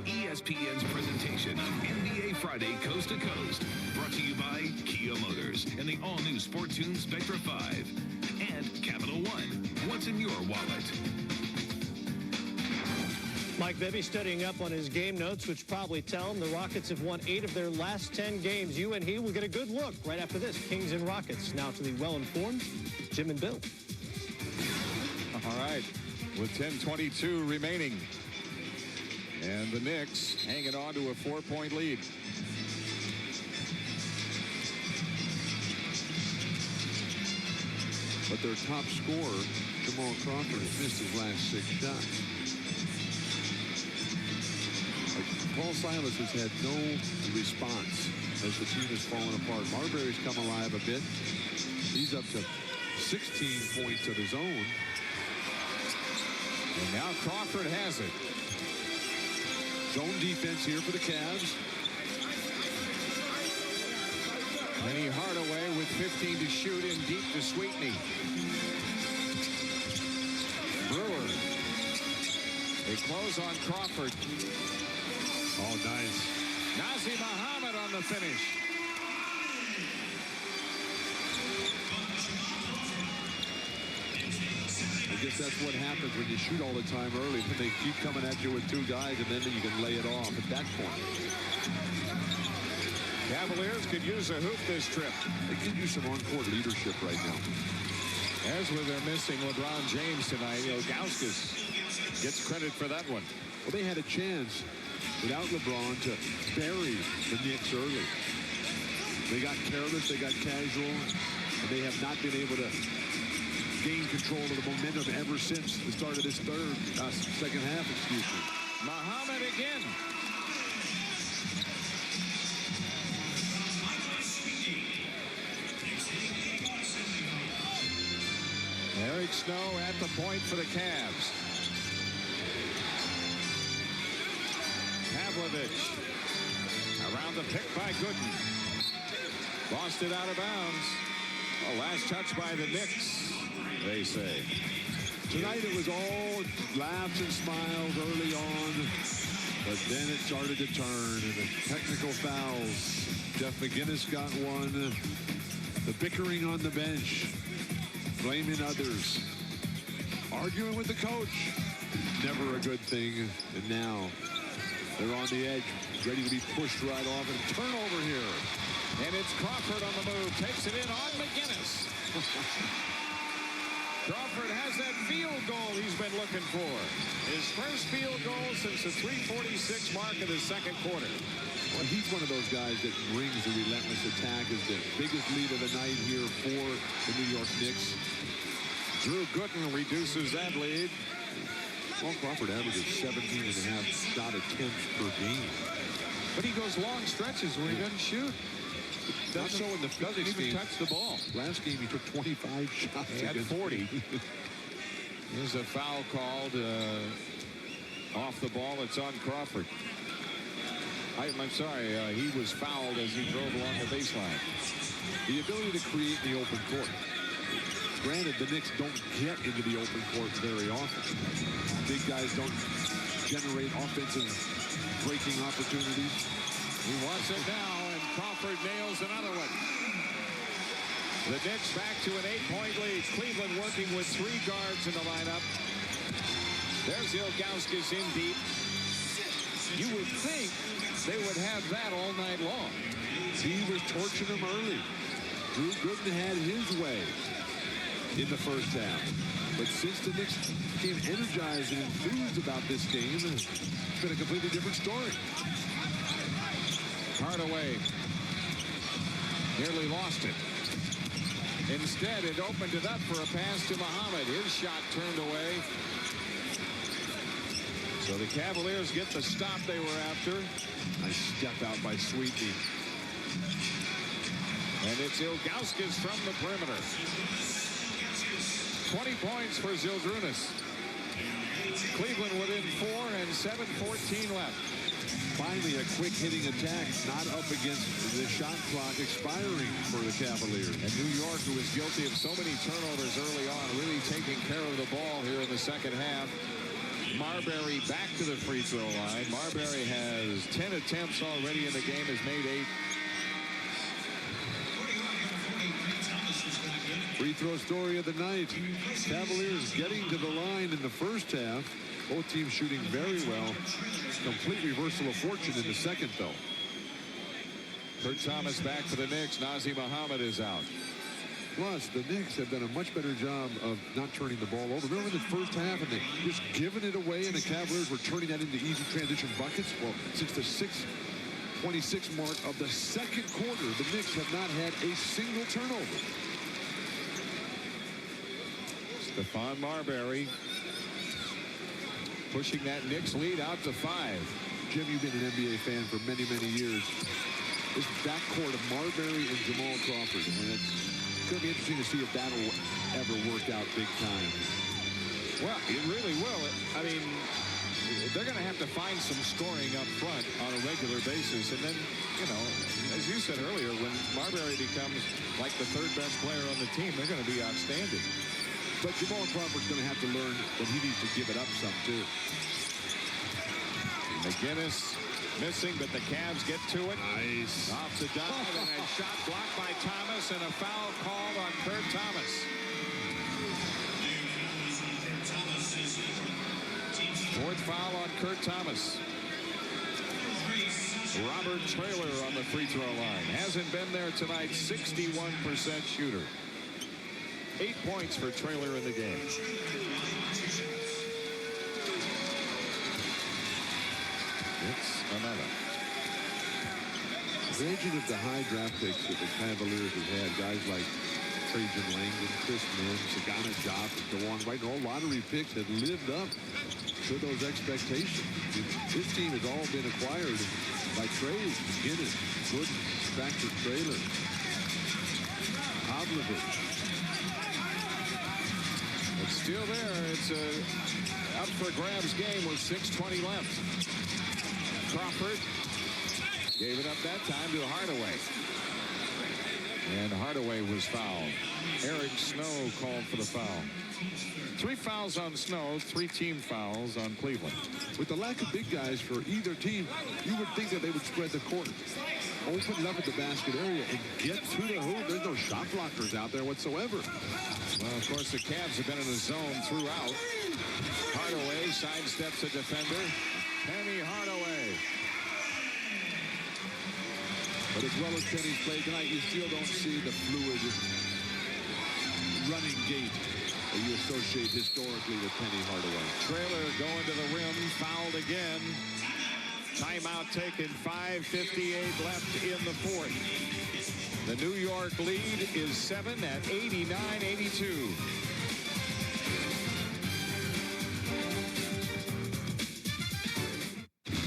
ESPN's presentation of NBA Friday Coast to Coast, brought to you by Kia Motors and the all-new Sport Tune Spectra 5 and Capital One. What's in your wallet? Mike Bibby studying up on his game notes, which probably tell him the Rockets have won 8 of their last 10 games. You and he will get a good look right after this. Kings and Rockets. Now to the well-informed Jim and Bill. All right, with 10:22 remaining. And the Knicks hanging on to a 4-point lead. But their top scorer, Jamal Crawford, has missed his last 6 shots. Paul Silas has had no response as the team has fallen apart. Marbury's come alive a bit. He's up to 16 points of his own. And now Crawford has it. Zone defense here for the Cavs. Penny Hardaway with 15 to shoot in deep to Sweetney. Brewer. They close on Crawford. Oh, nice. Nazir Muhammad on the finish. I guess that's what happens when you shoot all the time early. When they keep coming at you with 2 guys, and then you can lay it off at that point. Cavaliers could use a hoop this trip. They could use some on-court leadership right now. As with their missing LeBron James tonight, Gauskas gets credit for that one. Well, they had a chance without LeBron to bury the Knicks early. They got careless, they got casual, and they have not been able to gain control of the momentum ever since the start of this second half, excuse me. Muhammad again. Eric Snow at the point for the Cavs. Pavlovich around the pick by Gooden. Lost it out of bounds. A last touch by the Knicks, they say. Tonight it was all laughs and smiles early on, but then it started to turn, and the technical fouls. Jeff McGinnis got one. The bickering on the bench, blaming others, arguing with the coach. Never a good thing. And now they're on the edge, ready to be pushed right off. And turnover here. And it's Crawford on the move. Takes it in on McGinnis. Crawford has that field goal he's been looking for. His first field goal since the 3:46 mark of the second quarter. Well, he's one of those guys that brings the relentless attack. Is the biggest lead of the night here for the New York Knicks. Drew Gooden reduces that lead. Well, Crawford averages 17.5 shot attempts per game. But he goes long stretches when he doesn't shoot. Not so in the doesn't even touch the ball. Last game he took 25 shots. He had 40. There's a foul called off the ball. It's on Crawford. I'm sorry, he was fouled as he drove along the baseline. The ability to create the open court. Granted, the Knicks don't get into the open court very often. Big guys don't generate offensive breaking opportunities. He wants it now, and Crawford nails another one. The Knicks back to an 8-point lead. Cleveland working with 3 guards in the lineup. There's Ilgauskas in deep. You would think they would have that all night long. He was torching them early. Drew Gooden had his way in the first half. But since the Knicks became energized and enthused about this game, it's been a completely different story. Hardaway nearly lost it. Instead, it opened it up for a pass to Muhammad. His shot turned away. So the Cavaliers get the stop they were after. Nice step out by Sweetney. And it's Ilgauskas from the perimeter. 20 points for Zildrunas. Cleveland within 4 and 7:14 left. Finally, a quick hitting attack, not up against the shot clock expiring for the Cavaliers. And New York, who was guilty of so many turnovers early on, really taking care of the ball here in the second half. Marbury back to the free throw line. Marbury has 10 attempts already in the game, has made 8. Free throw story of the night. Cavaliers getting to the line in the first half. Both teams shooting very well. Complete reversal of fortune in the second, though. Kurt Thomas back for the Knicks. Nazir Muhammad is out. Plus, the Knicks have done a much better job of not turning the ball over. Remember the first half, and they just giving it away, and the Cavaliers were turning that into easy transition buckets? Well, since the 6:26 mark of the second quarter, the Knicks have not had a single turnover. Stephon Marbury pushing that Knicks lead out to 5. Jim, you've been an NBA fan for many, many years. This backcourt of Marbury and Jamal Crawford, and it's going to be interesting to see if that'll ever work out big time. Well, it really will. I mean, they're going to have to find some scoring up front on a regular basis. And then, you know, as you said earlier, when Marbury becomes like the 3rd best player on the team, they're going to be outstanding. But Jamal Crawford's going to have to learn that he needs to give it up some, too. McGinnis missing, but the Cavs get to it. Nice. Off the dive, and a shot blocked by Thomas, and a foul called on Kurt Thomas. 4th foul on Kurt Thomas. Robert Traylor on the free throw line. Hasn't been there tonight. 61% shooter. 8 points for Traylor in the game. It's another. Granted of the high draft picks that the Cavaliers have had, guys like Trajan Langdon, Chris Mims, Sagana Job, and DeJuan White, and all lottery picks have lived up to those expectations. This team has all been acquired by trade. Guinness, Gooden, Tractor Trailer, Pavlovich. It's still there. It's a up for grabs game with 6:20 left. Crawford Gave it up that time to Hardaway. And Hardaway was fouled. Eric Snow called for the foul. 3 fouls on Snow, 3 team fouls on Cleveland. With the lack of big guys for either team, you would think that they would spread the court, open up at the basket area, and get through the hoop. There's no shot blockers out there whatsoever. Well, of course, the Cavs have been in a zone throughout. Hardaway sidesteps a defender. Penny Hardaway. But as well as Penny's played tonight, you still don't see the fluid running gait that you associate historically with Penny Hardaway. Trailer going to the rim, fouled again. Timeout taken, 5:58 left in the fourth. The New York lead is 7 at 89-82.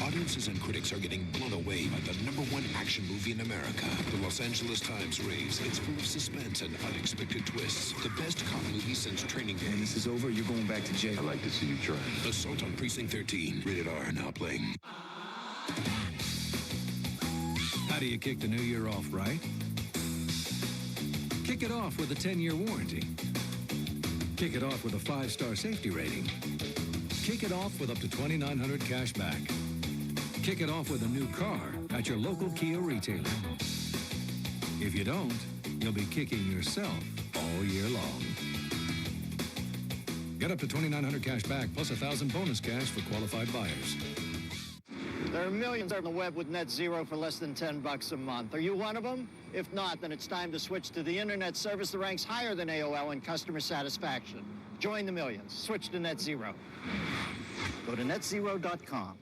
Audiences and critics are getting blown away by the #1 action movie in America. The Los Angeles Times raves it's full of suspense and unexpected twists. The best cop movie since Training Day. When this is over, you're going back to jail. I'd like to see you try. Assault on Precinct 13. Rated R. Now playing. How do you kick the new year off, right? Kick it off with a 10-year warranty. Kick it off with a 5-star safety rating. Kick it off with up to $2,900 cash back. Kick it off with a new car at your local Kia retailer. If you don't, you'll be kicking yourself all year long. Get up to $2,900 cash back plus $1,000 bonus cash for qualified buyers. There are millions on the web with Net Zero for less than $10 a month. Are you one of them? If not, then it's time to switch to the internet service that ranks higher than AOL in customer satisfaction. Join the millions. Switch to Net Zero. Go to netzero.com.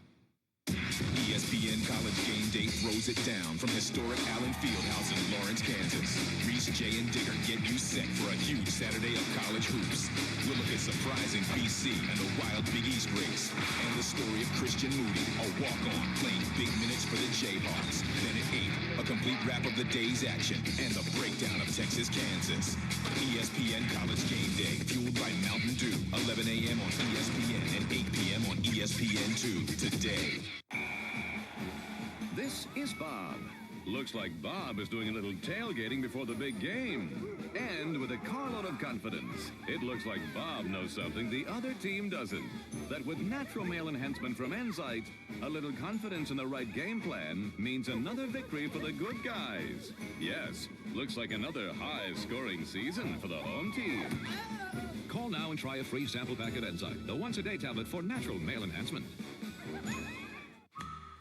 ESPN College Game Day throws it down from historic Allen Fieldhouse in Lawrence, Kansas. Reese, Jay, and Digger get you set for a huge Saturday of college hoops. We'll look at surprising BC and the wild Big East race, and the story of Christian Moody, a walk-on playing big minutes for the Jayhawks. Then at 8, a complete wrap of the day's action and the breakdown of Texas, Kansas. ESPN College Game Day, fueled by Mountain Dew, 11 a.m. on ESPN and 8 p.m. on ESPN2 today. This is Bob. Looks like Bob is doing a little tailgating before the big game. And with a carload of confidence, it looks like Bob knows something the other team doesn't. That with natural male enhancement from Enzyte, a little confidence in the right game plan means another victory for the good guys. Yes, looks like another high-scoring season for the home team. Call now and try a free sample pack of Enzyte, the once-a-day tablet for natural male enhancement.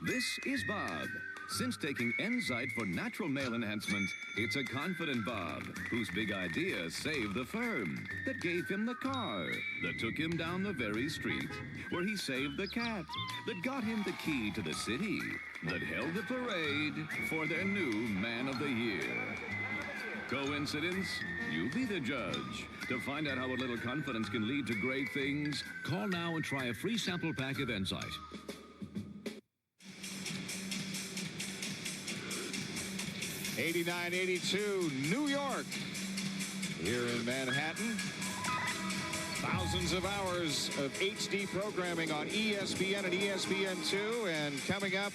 This is Bob. Since taking Enzyte for natural male enhancement, it's a confident Bob whose big idea saved the firm, that gave him the car, that took him down the very street, where he saved the cat, that got him the key to the city, that held the parade for their new Man of the Year. Coincidence? You be the judge. To find out how a little confidence can lead to great things, call now and try a free sample pack of Enzyte. 89-82, New York. Here in Manhattan. Thousands of hours of HD programming on ESPN and ESPN2. And coming up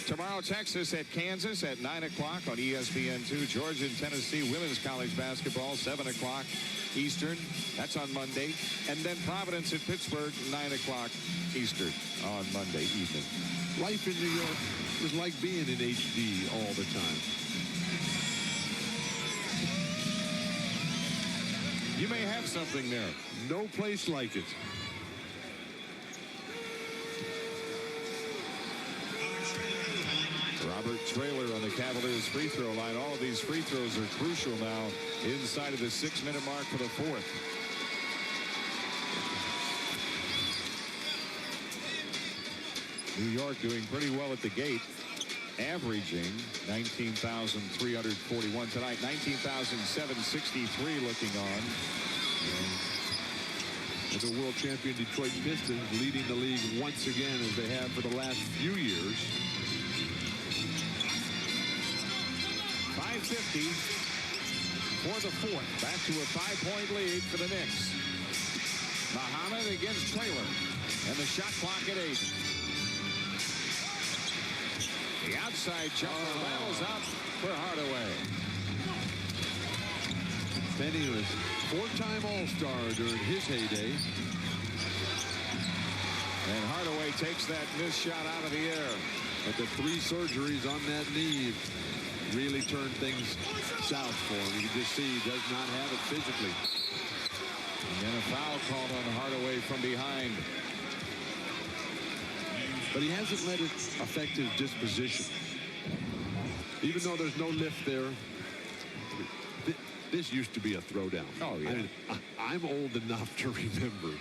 tomorrow, Texas at Kansas at 9 o'clock on ESPN2. Georgia and Tennessee women's college basketball, 7 o'clock Eastern. That's on Monday. And then Providence at Pittsburgh, 9 o'clock Eastern on Monday evening. Life in New York is like being in HD all the time. You may have something there. No place like it. Robert Traylor on the Cavaliers free throw line. All of these free throws are crucial now inside of the 6-minute mark for the fourth. New York doing pretty well at the gate, averaging 19,341 tonight, 19,763 looking on. And the world champion Detroit Pistons leading the league once again as they have for the last few years. 5:50 for the fourth. Back to a 5-point lead for the Knicks. Muhammad against Traylor. And the shot clock at 8. The outside jumper rattles out for Hardaway. Penny was four-time All-Star during his heyday. And Hardaway takes that missed shot out of the air. But the 3 surgeries on that knee really turned things south for him. You can just see he does not have it physically. And a foul called on Hardaway from behind. But he hasn't let it affect his disposition. Even though there's no lift there, this used to be a throwdown. Oh, yeah. I mean, I'm old enough to remember.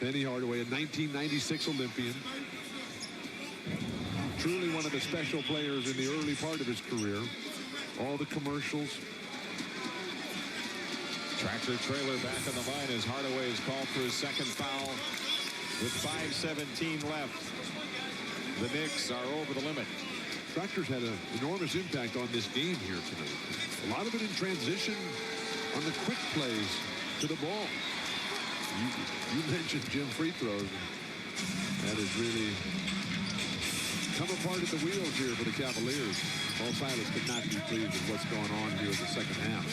Penny Hardaway, a 1996 Olympian. Truly one of the special players in the early part of his career. All the commercials. Tractor trailer back on the line as Hardaway is called for his second foul with 5:17 left. The Knicks are over the limit. Tractor's had an enormous impact on this game here tonight. A lot of it in transition on the quick plays to the ball. You mentioned Jim free throws. That has really come apart at the wheels here for the Cavaliers. Paul Silas could not be pleased with what's going on here in the second half.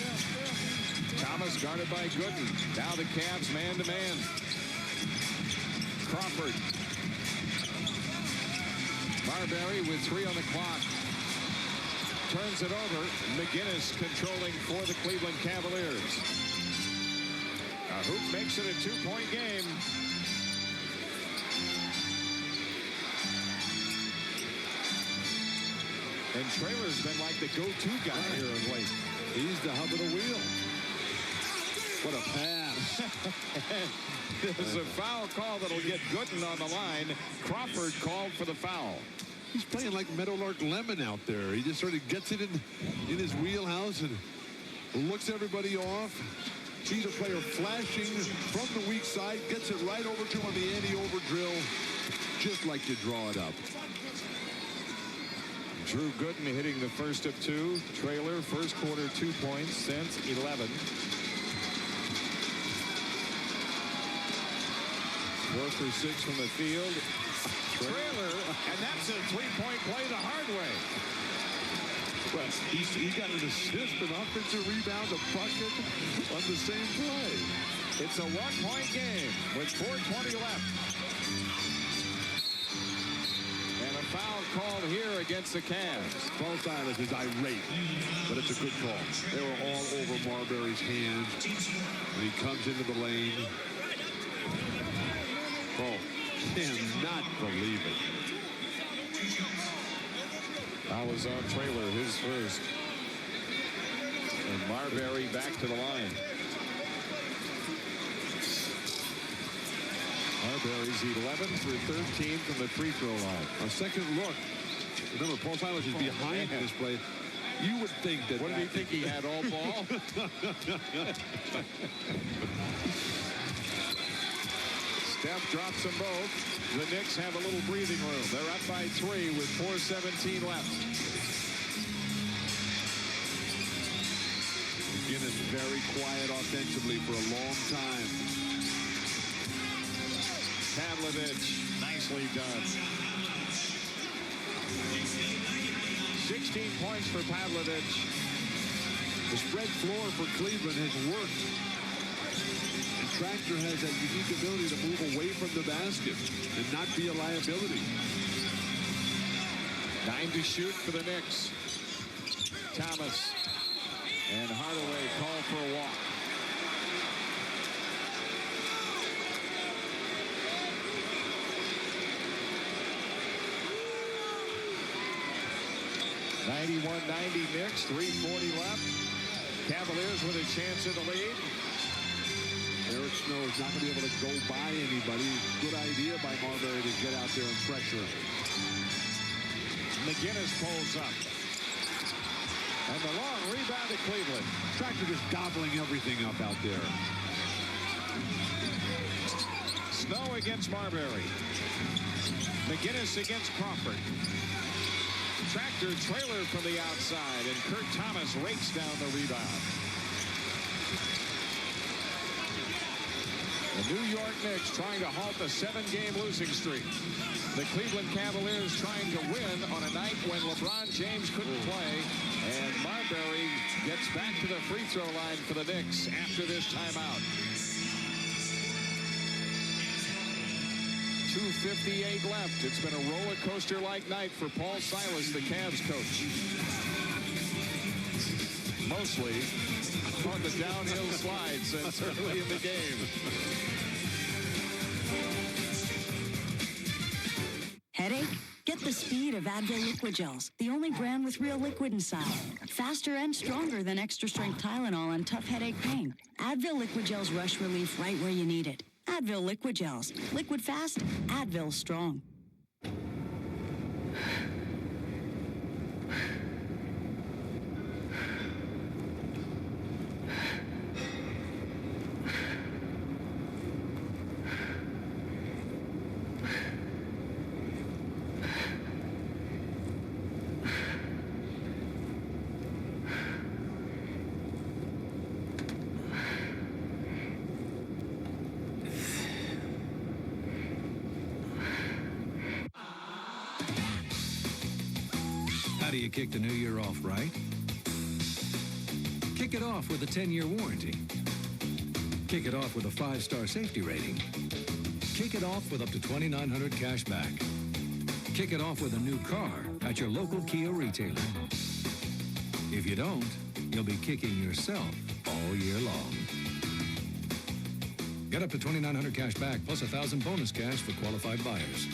Thomas guarded by Gooden. Now the Cavs man-to-man. Crawford. Marbury with 3 on the clock. Turns it over. McGinnis controlling for the Cleveland Cavaliers. A hoop makes it a 2-point game. And Traylor's been like the go-to guy here of late. He's the hub of the wheel. What a pass. There's a foul call that'll get Gooden on the line. Crawford called for the foul. He's playing like Meadowlark Lemon out there. He just sort of gets it in his wheelhouse and looks everybody off. Sees a player flashing from the weak side, gets it right over to him on the anti-over drill, just like to draw it up. Drew Gooden hitting the first of 2. Traylor, first quarter 2 points since 11. 4 for 6 from the field. Traylor, and that's a 3-point play the hard way. Well, he got an assist, an offensive rebound, a bucket on the same play. It's a 1-point game with 4:20 left. And a foul called here against the Cavs. Paul Silas is irate, but it's a good call. They were all over Marbury's hands when he comes into the lane. Oh, cannot believe it. That was on Traylor, his first. And Marbury back to the line. Marbury's 11 for 13 from the free throw line. A second look. Remember, Paul Silas is behind this play. You would think that... What did he think he had, all ball? Steph drops them both. The Knicks have a little breathing room. They're up by 3 with 4:17 left. McGinnis very quiet offensively for a long time. Pavlovich, nicely done. 16 points for Pavlovich. The spread floor for Cleveland has worked. And Tractor has that unique ability to move away from the basket and not be a liability. 9 to shoot for the Knicks. Thomas and Hardaway call for a walk. (91-90) Knicks, 3:40 left. Cavaliers with a chance in the lead. Eric Snow is not going to be able to go by anybody. Good idea by Marbury to get out there and pressure him. McGinnis pulls up. And the long rebound to Cleveland. Tractor just gobbling everything up out there. Snow against Marbury. McGinnis against Crawford. Tractor Trailer from the outside, and Kurt Thomas rakes down the rebound. And The New York Knicks trying to halt a 7-game losing streak. The Cleveland Cavaliers trying to win on a night when LeBron James couldn't play. And Marbury gets back to the free throw line for the Knicks after this timeout. 2:58 left. It's been a roller coaster-like night for Paul Silas, the Cavs coach. Mostly on the downhill slide since early in the game. Headache? Get the speed of Advil Liquid Gels, the only brand with real liquid inside. Faster and stronger than extra strength Tylenol on tough headache pain. Advil Liquid Gels rush relief right where you need it. Advil Liquid Gels. Liquid fast, Advil strong. How do you kick the new year off right? Kick it off with a 10-year warranty. Kick it off with a 5-star safety rating. Kick it off with up to $2,900 cash back. Kick it off with a new car at your local Kia retailer. If you don't, you'll be kicking yourself all year long. Get up to $2,900 cash back plus $1,000 bonus cash for qualified buyers.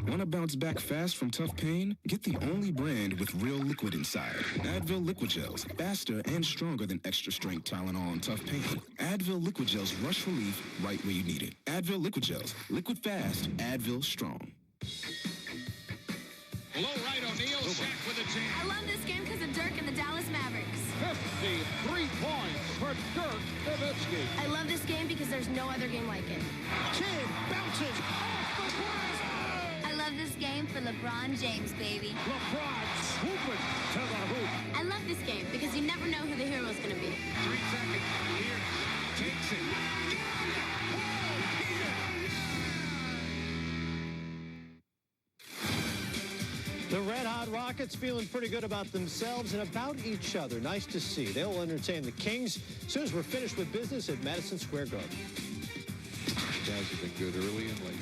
Want to bounce back fast from tough pain? Get the only brand with real liquid inside. Advil Liquid Gels. Faster and stronger than extra strength Tylenol on tough pain. Advil Liquid Gels rush relief right where you need it. Advil Liquid Gels. Liquid fast. Advil strong. Low right, O'Neal, Shaq with a jam. I love this game because of Dirk and the Dallas Mavericks. 53 points for Dirk Nowitzki. I love this game because there's no other game like it. Kid bounces off the glass. I love this game for LeBron James, baby. LeBron swooping to the hoop. I love this game because you never know who the hero is going to be. 3 seconds. Here takes it. The Red Hot Rockets feeling pretty good about themselves and about each other. Nice to see. They'll entertain the Kings as soon as we're finished with business at Madison Square Garden. Guys have been good early and late.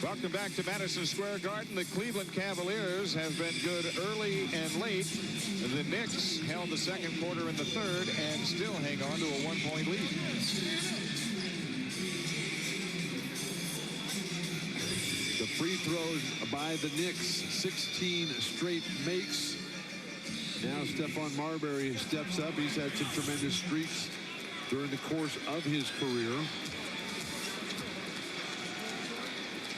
Welcome back to Madison Square Garden. The Cleveland Cavaliers have been good early and late. The Knicks held the second quarter and the third and still hang on to a 1-point lead. The free throws by the Knicks, 16 straight makes. Now Stephon Marbury steps up. He's had some tremendous streaks during the course of his career.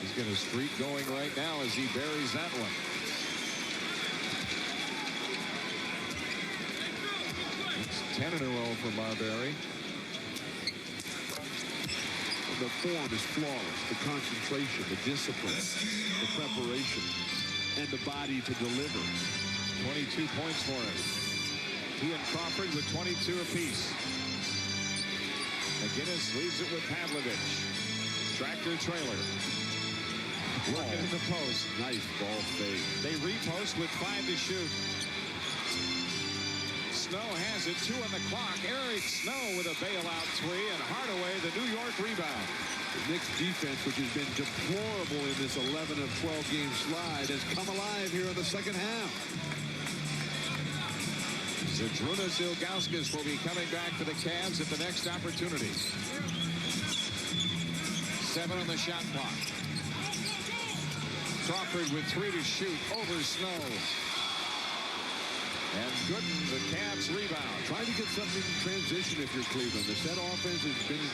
He's got a streak going right now as he buries that one. It's 10 in a row for Marbury. The form is flawless. The concentration, the discipline, the preparation, and the body to deliver. 22 points for him. He and Crawford with 22 apiece. McGinnis leaves it with Pavlovich. Tractor trailer. Working in the post. Nice ball fade. They repost with 5 to shoot. Snow has it, 2 on the clock. Eric Snow with a bailout 3, and Hardaway the New York rebound. The Knicks defense, which has been deplorable in this 11 of 12 game slide, has come alive here in the second half. Zydrunas Ilgauskas will be coming back for the Cavs at the next opportunity. 7 on the shot clock. Crawford with 3 to shoot over Snow. And Gooden, the Cavs rebound. Try to get something in transition if you're Cleveland. The set offense has been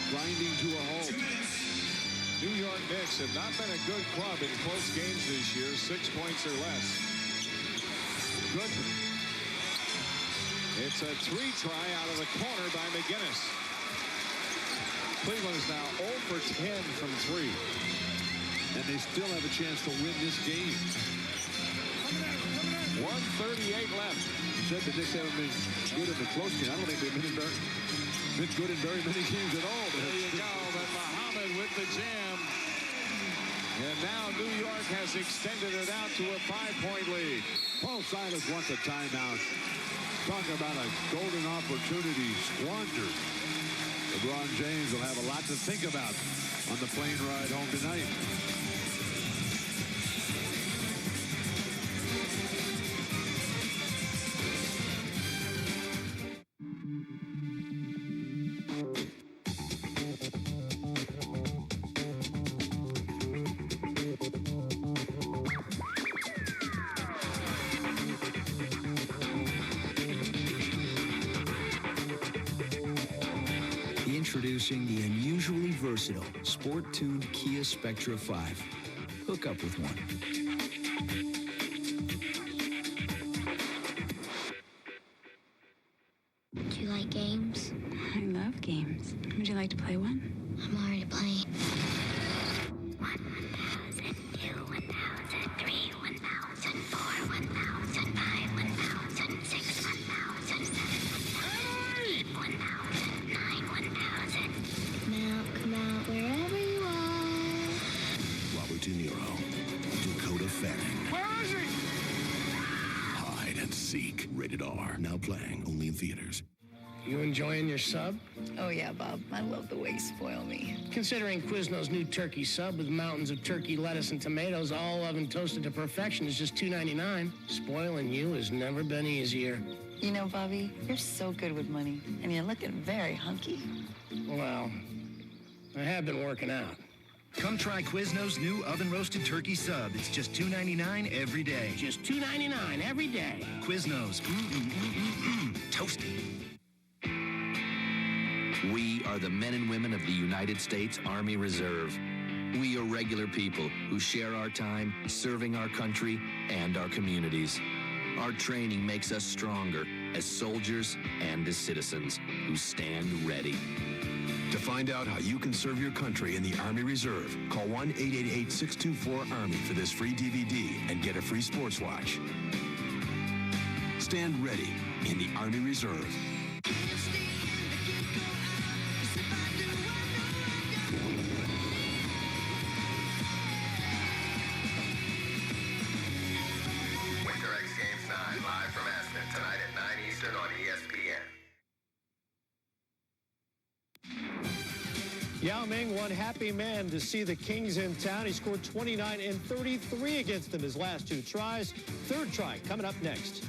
grinding to a halt. New York Knicks have not been a good club in close games this year, 6 points or less. Gooden. It's a 3-try out of the corner by McGinnis. Cleveland is now 0 for 10 from 3. And they still have a chance to win this game. 1:38 left. You said the Knicks haven't been good in the close game. I don't think they've been good in very many games at all. There you go, but Muhammad with the jam. And now New York has extended it out to a 5-point lead. Paul Silas wants a timeout. Talk about a golden opportunity squandered. LeBron James will have a lot to think about on the plane ride home tonight. Introducing the unusually versatile sport-tuned Kia Spectra 5. Hook up with one. Do you like games? I love games. Would you like to play one? I'm already playing. 1,000, 2, 1,000, 3, 1,000, 4, 1,000, 5, 1,000, 6, 1,000, 7, 1,000, 8, 1,000, 9, 1,000. Come out wherever you are. Robert De Niro. Dakota Fanning. Where is he? Hide and Seek. Rated R. Now playing only in theaters. You enjoying your sub? Oh, yeah, Bob. I love the way you spoil me. Considering Quizno's new turkey sub with mountains of turkey, lettuce, and tomatoes, all oven toasted to perfection is just $2.99. Spoiling you has never been easier. You know, Bobby, you're so good with money, and you're looking very hunky. Well, I have been working out. Come try Quizno's new oven-roasted turkey sub. It's just $2.99 every day. Just $2.99 every day. Quizno's. Toasty. We are the men and women of the United States Army Reserve. We are regular people who share our time serving our country and our communities. Our training makes us stronger as soldiers and as citizens who stand ready. To find out how you can serve your country in the Army Reserve, call 1-888-624-ARMY for this free DVD and get a free sports watch. Stand ready in the Army Reserve. Live from Aspen tonight at 9 Eastern on ESPN. Yao Ming, one happy man to see the Kings in town. He scored 29 and 33 against them his last 2 tries. Third try coming up next.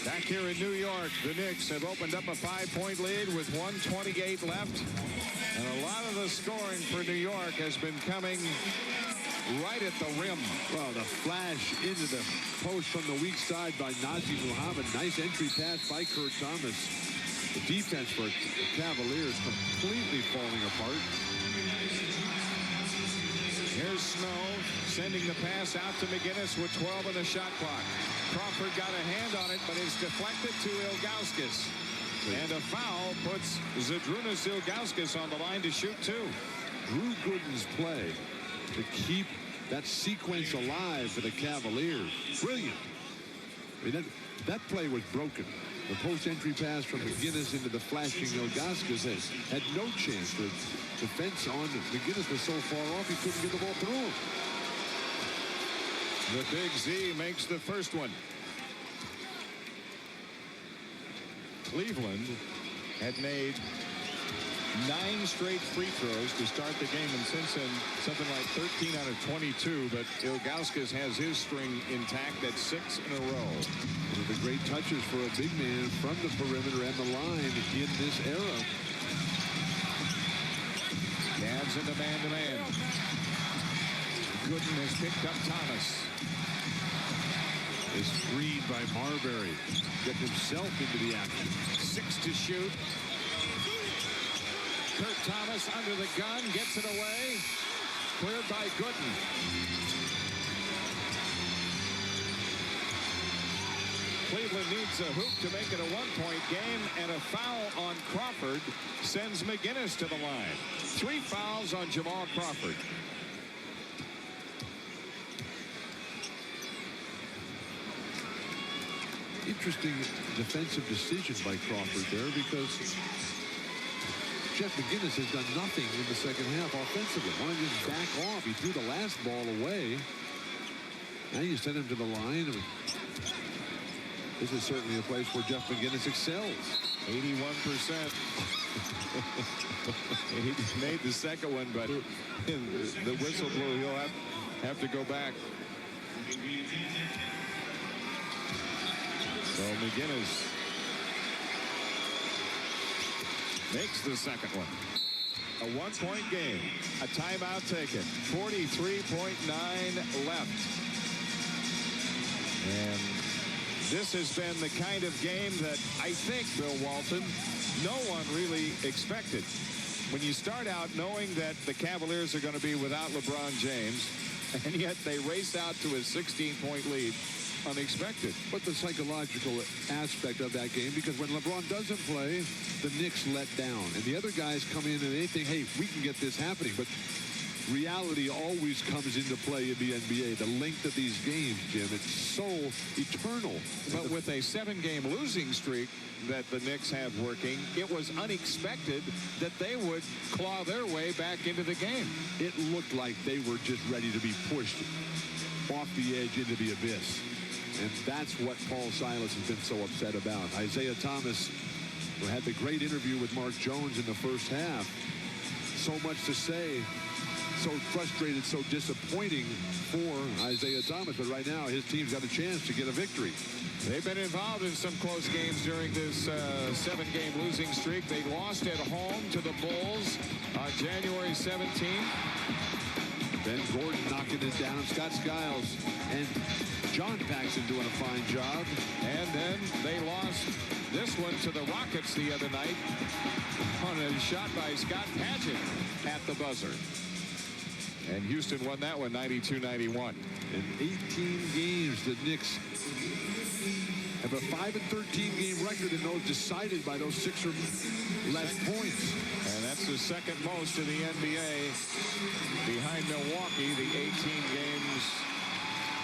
Back here in New York, the Knicks have opened up a 5-point lead with 1:28 left. And a lot of the scoring for New York has been coming right at the rim. Well, the flash into the post from the weak side by Nazir Muhammad. Nice entry pass by Kurt Thomas. The defense for the Cavaliers completely falling apart. Here's Snow sending the pass out to McGinnis with 12 on the shot clock. Crawford got a hand on it, but is deflected to Ilgauskas. And a foul puts Zydrunas Ilgauskas on the line to shoot 2. Drew Gooden's play to keep that sequence alive for the Cavaliers. Brilliant. I mean, that play was broken. The post-entry pass from McGinnis into the flashing Ilgauskas had no chance. The defense on McGinnis was so far off he couldn't get the ball through him. The Big Z makes the first one. Cleveland had made 9 straight free throws to start the game, and since then something like 13 out of 22, but Ilgauskas has his string intact at 6 in a row. One of the great touches for a big man from the perimeter and the line in this era. Cavs into man-to-man. Gooden has picked up Thomas. Is screened by Marbury. Gets himself into the action. 6 to shoot. Kurt Thomas under the gun, gets it away. Cleared by Gooden. Cleveland needs a hoop to make it a one-point game, and a foul on Crawford sends McGinnis to the line. 3 fouls on Jamal Crawford. Interesting defensive decision by Crawford there, because Jeff McGinnis has done nothing in the second half offensively. Why don't you just back off? He threw the last ball away. Now you send him to the line. This is certainly a place where Jeff McGinnis excels. 81%. He made the second one, but the whistle blew. He'll have to go back. So McGinnis makes the second one. A one-point game. A timeout taken. 43.9 left. And this has been the kind of game that I think, Bill Walton, no one really expected. When you start out knowing that the Cavaliers are going to be without LeBron James, and yet they race out to a 16-point lead, unexpected. But the psychological aspect of that game, because when LeBron doesn't play, the Knicks let down. And the other guys come in and they think, hey, we can get this happening. But reality always comes into play in the NBA. The length of these games, Jim, it's so eternal. But with a 7-game losing streak that the Knicks have working, it was unexpected that they would claw their way back into the game. It looked like they were just ready to be pushed off the edge into the abyss. And that's what Paul Silas has been so upset about. Isaiah Thomas had the great interview with Mark Jones in the first half. So much to say. So frustrated, so disappointing for Isaiah Thomas. But right now, his team's got a chance to get a victory. They've been involved in some close games during this 7-game losing streak. They lost at home to the Bulls on January 17th. Ben Gordon knocking it down. Scott Skiles and John Paxson doing a fine job. And then they lost this one to the Rockets the other night on a shot by Scott Padgett at the buzzer. And Houston won that one 92-91. In 18 games, the Knicks have a 5-13 game record in those decided by those 6 or less points. And that's the second most in the NBA behind Milwaukee, the 18 games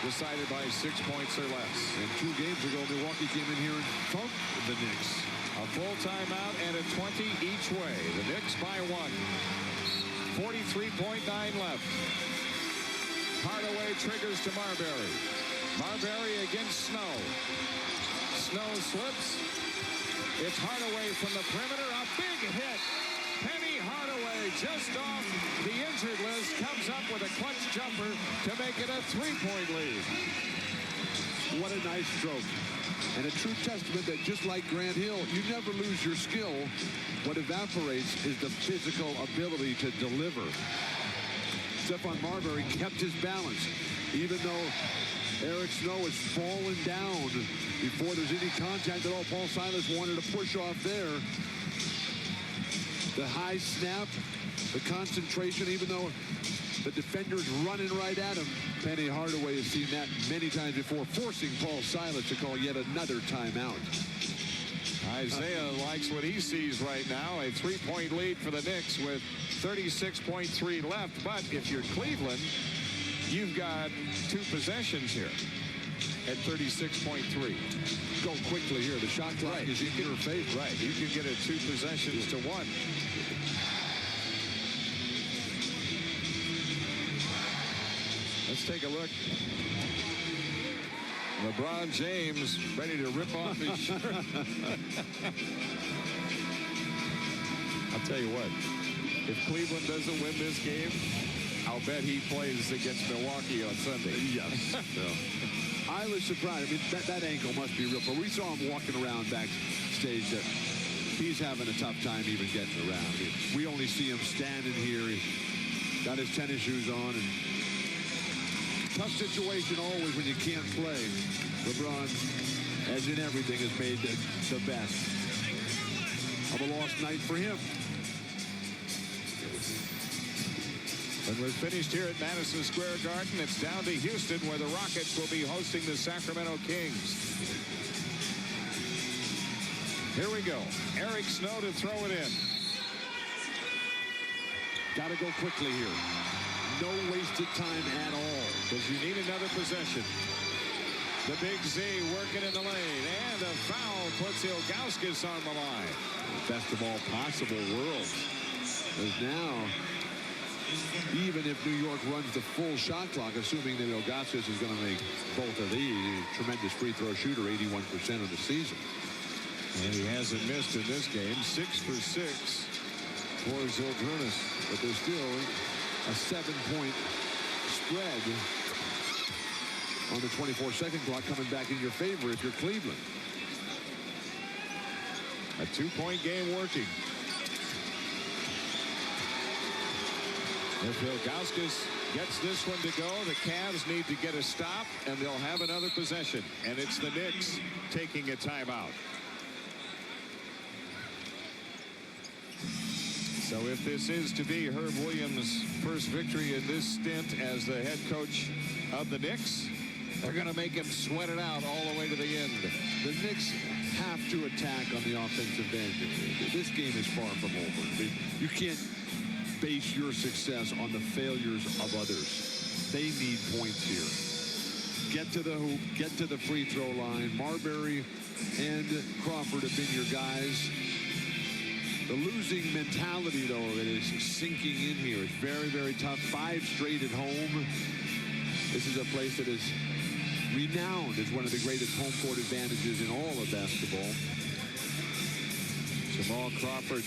decided by 6 points or less. And 2 games ago, Milwaukee came in here and thumped the Knicks. A full timeout and a 20 each way. The Knicks by 1. 43.9 left. Hardaway triggers to Marbury. Marbury against Snow. Snow slips. It's Hardaway from the perimeter. A big hit. Penny Hardaway just off the injured list comes up with a clutch jumper to make it a 3-point lead. What a nice stroke. And a true testament that just like Grant Hill, you never lose your skill. What evaporates is the physical ability to deliver. Stephon Marbury kept his balance, even though Eric Snow is falling down before there's any contact at all. Paul Silas wanted to push off there. The high snap, the concentration, even though the defender's running right at him. Penny Hardaway has seen that many times before, forcing Paul Silas to call yet another timeout. Isaiah likes what he sees right now. A 3-point lead for the Knicks with 36.3 left. But if you're Cleveland, you've got 2 possessions here at 36.3. Go quickly here. The shot clock is in your favor. Right. You can get it 2 possessions to 1. Let's take a look. LeBron James ready to rip off his shirt. I'll tell you what, if Cleveland doesn't win this game, I'll bet he plays against Milwaukee on Sunday. Yes. I was surprised. I mean, that ankle must be real. But we saw him walking around backstage. He's having a tough time even getting around. We only see him standing here. He got his tennis shoes on and tough situation always when you can't play. LeBron, as in everything, has made the best of a lost night for him. When we're finished here at Madison Square Garden, it's down to Houston, where the Rockets will be hosting the Sacramento Kings. Here we go. Eric Snow to throw it in. Got to go quickly here. No wasted time at all. Because you need another possession. The Big Z working in the lane. And a foul puts Ilgauskas on the line. Best of all possible worlds. Because now, even if New York runs the full shot clock, assuming that Ilgauskas is going to make both of these, tremendous free throw shooter, 81% of the season. And he hasn't missed in this game. 6 for 6 for Zildrunas. But there's still a 7-point spread on the 24-second clock coming back in your favor if you're Cleveland. A 2-point game working. If Ilgauskas gets this one to go, the Cavs need to get a stop, and they'll have another possession. And it's the Knicks taking a timeout. So if this is to be Herb Williams' first victory in this stint as the head coach of the Knicks, they're going to make him sweat it out all the way to the end. The Knicks have to attack on the offensive end. This game is far from over. You can't base your success on the failures of others. They need points here. Get to the hoop, get to the free throw line. Marbury and Crawford have been your guys. The losing mentality, though, that is sinking in here is very, very tough. 5 straight at home. This is a place that is renowned as one of the greatest home court advantages in all of basketball. Jamal Crawford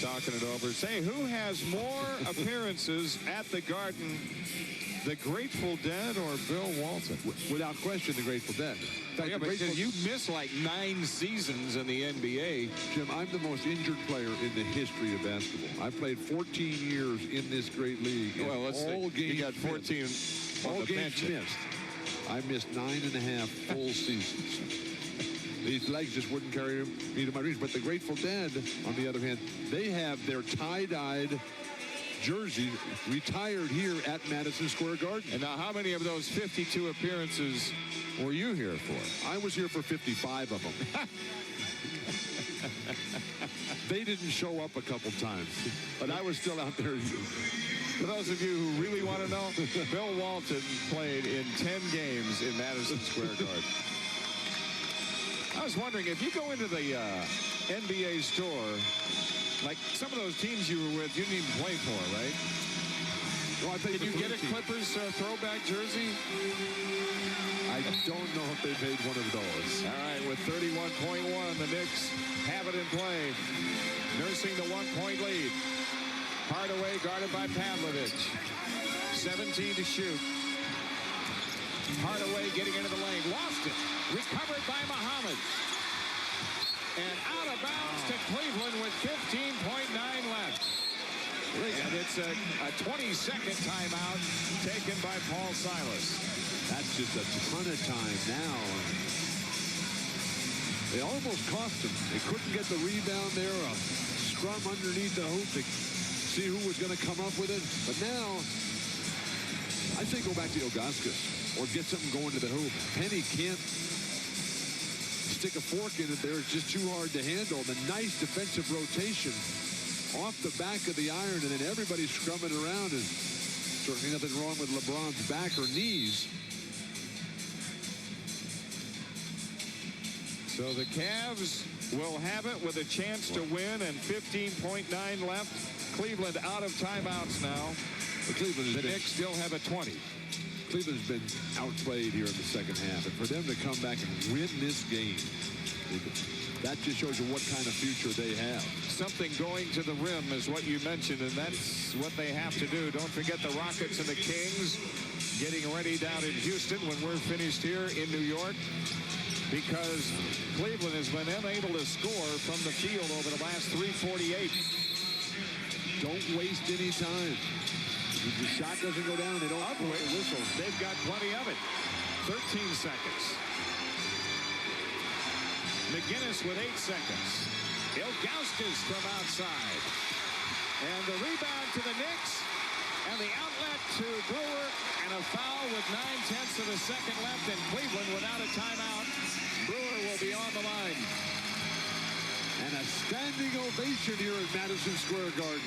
talking it over. Say, who has more appearances at the Garden, the Grateful Dead or Bill Walton? Without question, the Grateful Dead. Fact, yeah, but you missed like 9 seasons in the NBA. Jim, I'm the most injured player in the history of basketball. I played 14 years in this great league. Well, let's all see. You got 14 missed. All the games bench. missed. I missed 9.5 full seasons. These legs just wouldn't carry me to my reach. But the Grateful Dead, on the other hand, they have their tie-dyed jersey retired here at Madison Square Garden. And now how many of those 52 appearances were you here for? I was here for 55 of them. They didn't show up a couple times, but I was still out there. For those of you who really want to know, Bill Walton played in 10 games in Madison Square Garden. I was wondering, if you go into the NBA store, like some of those teams you were with, you didn't even play for, right? Well, Can you get a Clippers throwback jersey? I don't know if they made one of those. All right, with 31.1, the Knicks have it in play. Nursing the 1-point lead. Hardaway guarded by Pavlovich. 17 to shoot. Hardaway getting into the lane. Lost it. Recovered by Muhammad. And out of bounds to Cleveland with 15.9 left. And it's a 20-second timeout taken by Paul Silas. That's just a ton of time now. They almost cost him. They couldn't get the rebound there. A scrum underneath the hoop to see who was going to come up with it. But now, I say go back to Ilgauskas or get something going to the hoop. Penny can't stick a fork in it there. It's just too hard to handle. The nice defensive rotation off the back of the iron, and then everybody's scrumming around, and certainly nothing wrong with LeBron's back or knees. So the Cavs will have it with a chance to win, and 15.9 left. Cleveland out of timeouts now. The Knicks still have a 20. Cleveland's been outplayed here in the second half, and for them to come back and win this game, that just shows you what kind of future they have. Something going to the rim is what you mentioned, and that's what they have to do. Don't forget the Rockets and the Kings getting ready down in Houston when we're finished here in New York, because Cleveland has been unable to score from the field over the last 3:48. Don't waste any time. If the shot doesn't go down, they don't blow the whistle. They've got plenty of it. 13 seconds. McGinnis with 8 seconds. Ilgauskas from outside. And the rebound to the Knicks. And the outlet to Brewer. And a foul with 9/10 of a second left. And Cleveland without a timeout. Brewer will be on the line. And a standing ovation here at Madison Square Garden.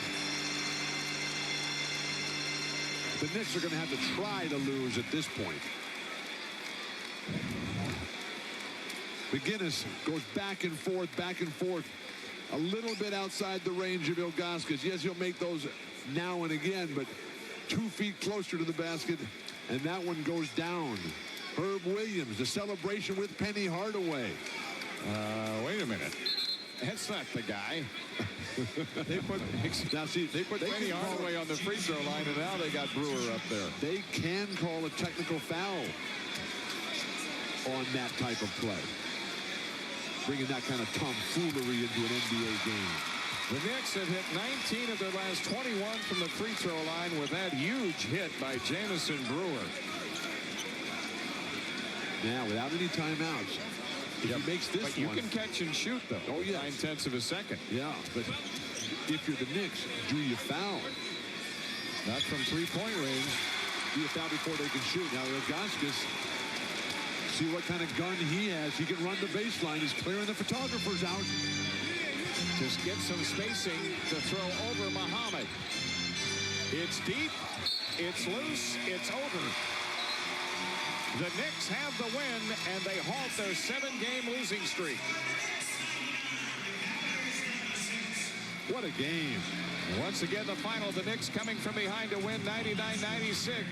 The Knicks are going to have to try to lose at this point. McGinnis goes back and forth, a little bit outside the range of Ilgauskas. Yes, he'll make those now and again, but 2 feet closer to the basket, and that one goes down. Herb Williams, the celebration with Penny Hardaway. Wait a minute. That's not the guy. They put Penny Hardaway on the free throw line, and now they got Brewer up there. They can call a technical foul on that type of play. Bringing that kind of tomfoolery into an NBA game. The Knicks have hit 19 of their last 21 from the free throw line with that huge hit by Jamison Brewer. Now, without any timeouts, if he makes this but you can catch and shoot, though. Oh, yeah. 9/10 of a second. Yeah, but if you're the Knicks, do you foul? Not from three-point range. Do you foul before they can shoot? Now, Ilgauskas, see what kind of gun he has. He can run the baseline. He's clearing the photographers out. Just get some spacing to throw over Muhammad. It's deep. It's loose. It's over. The Knicks have the win, and they halt their 7-game losing streak. What a game. Once again, the final, the Knicks coming from behind to win 99-96.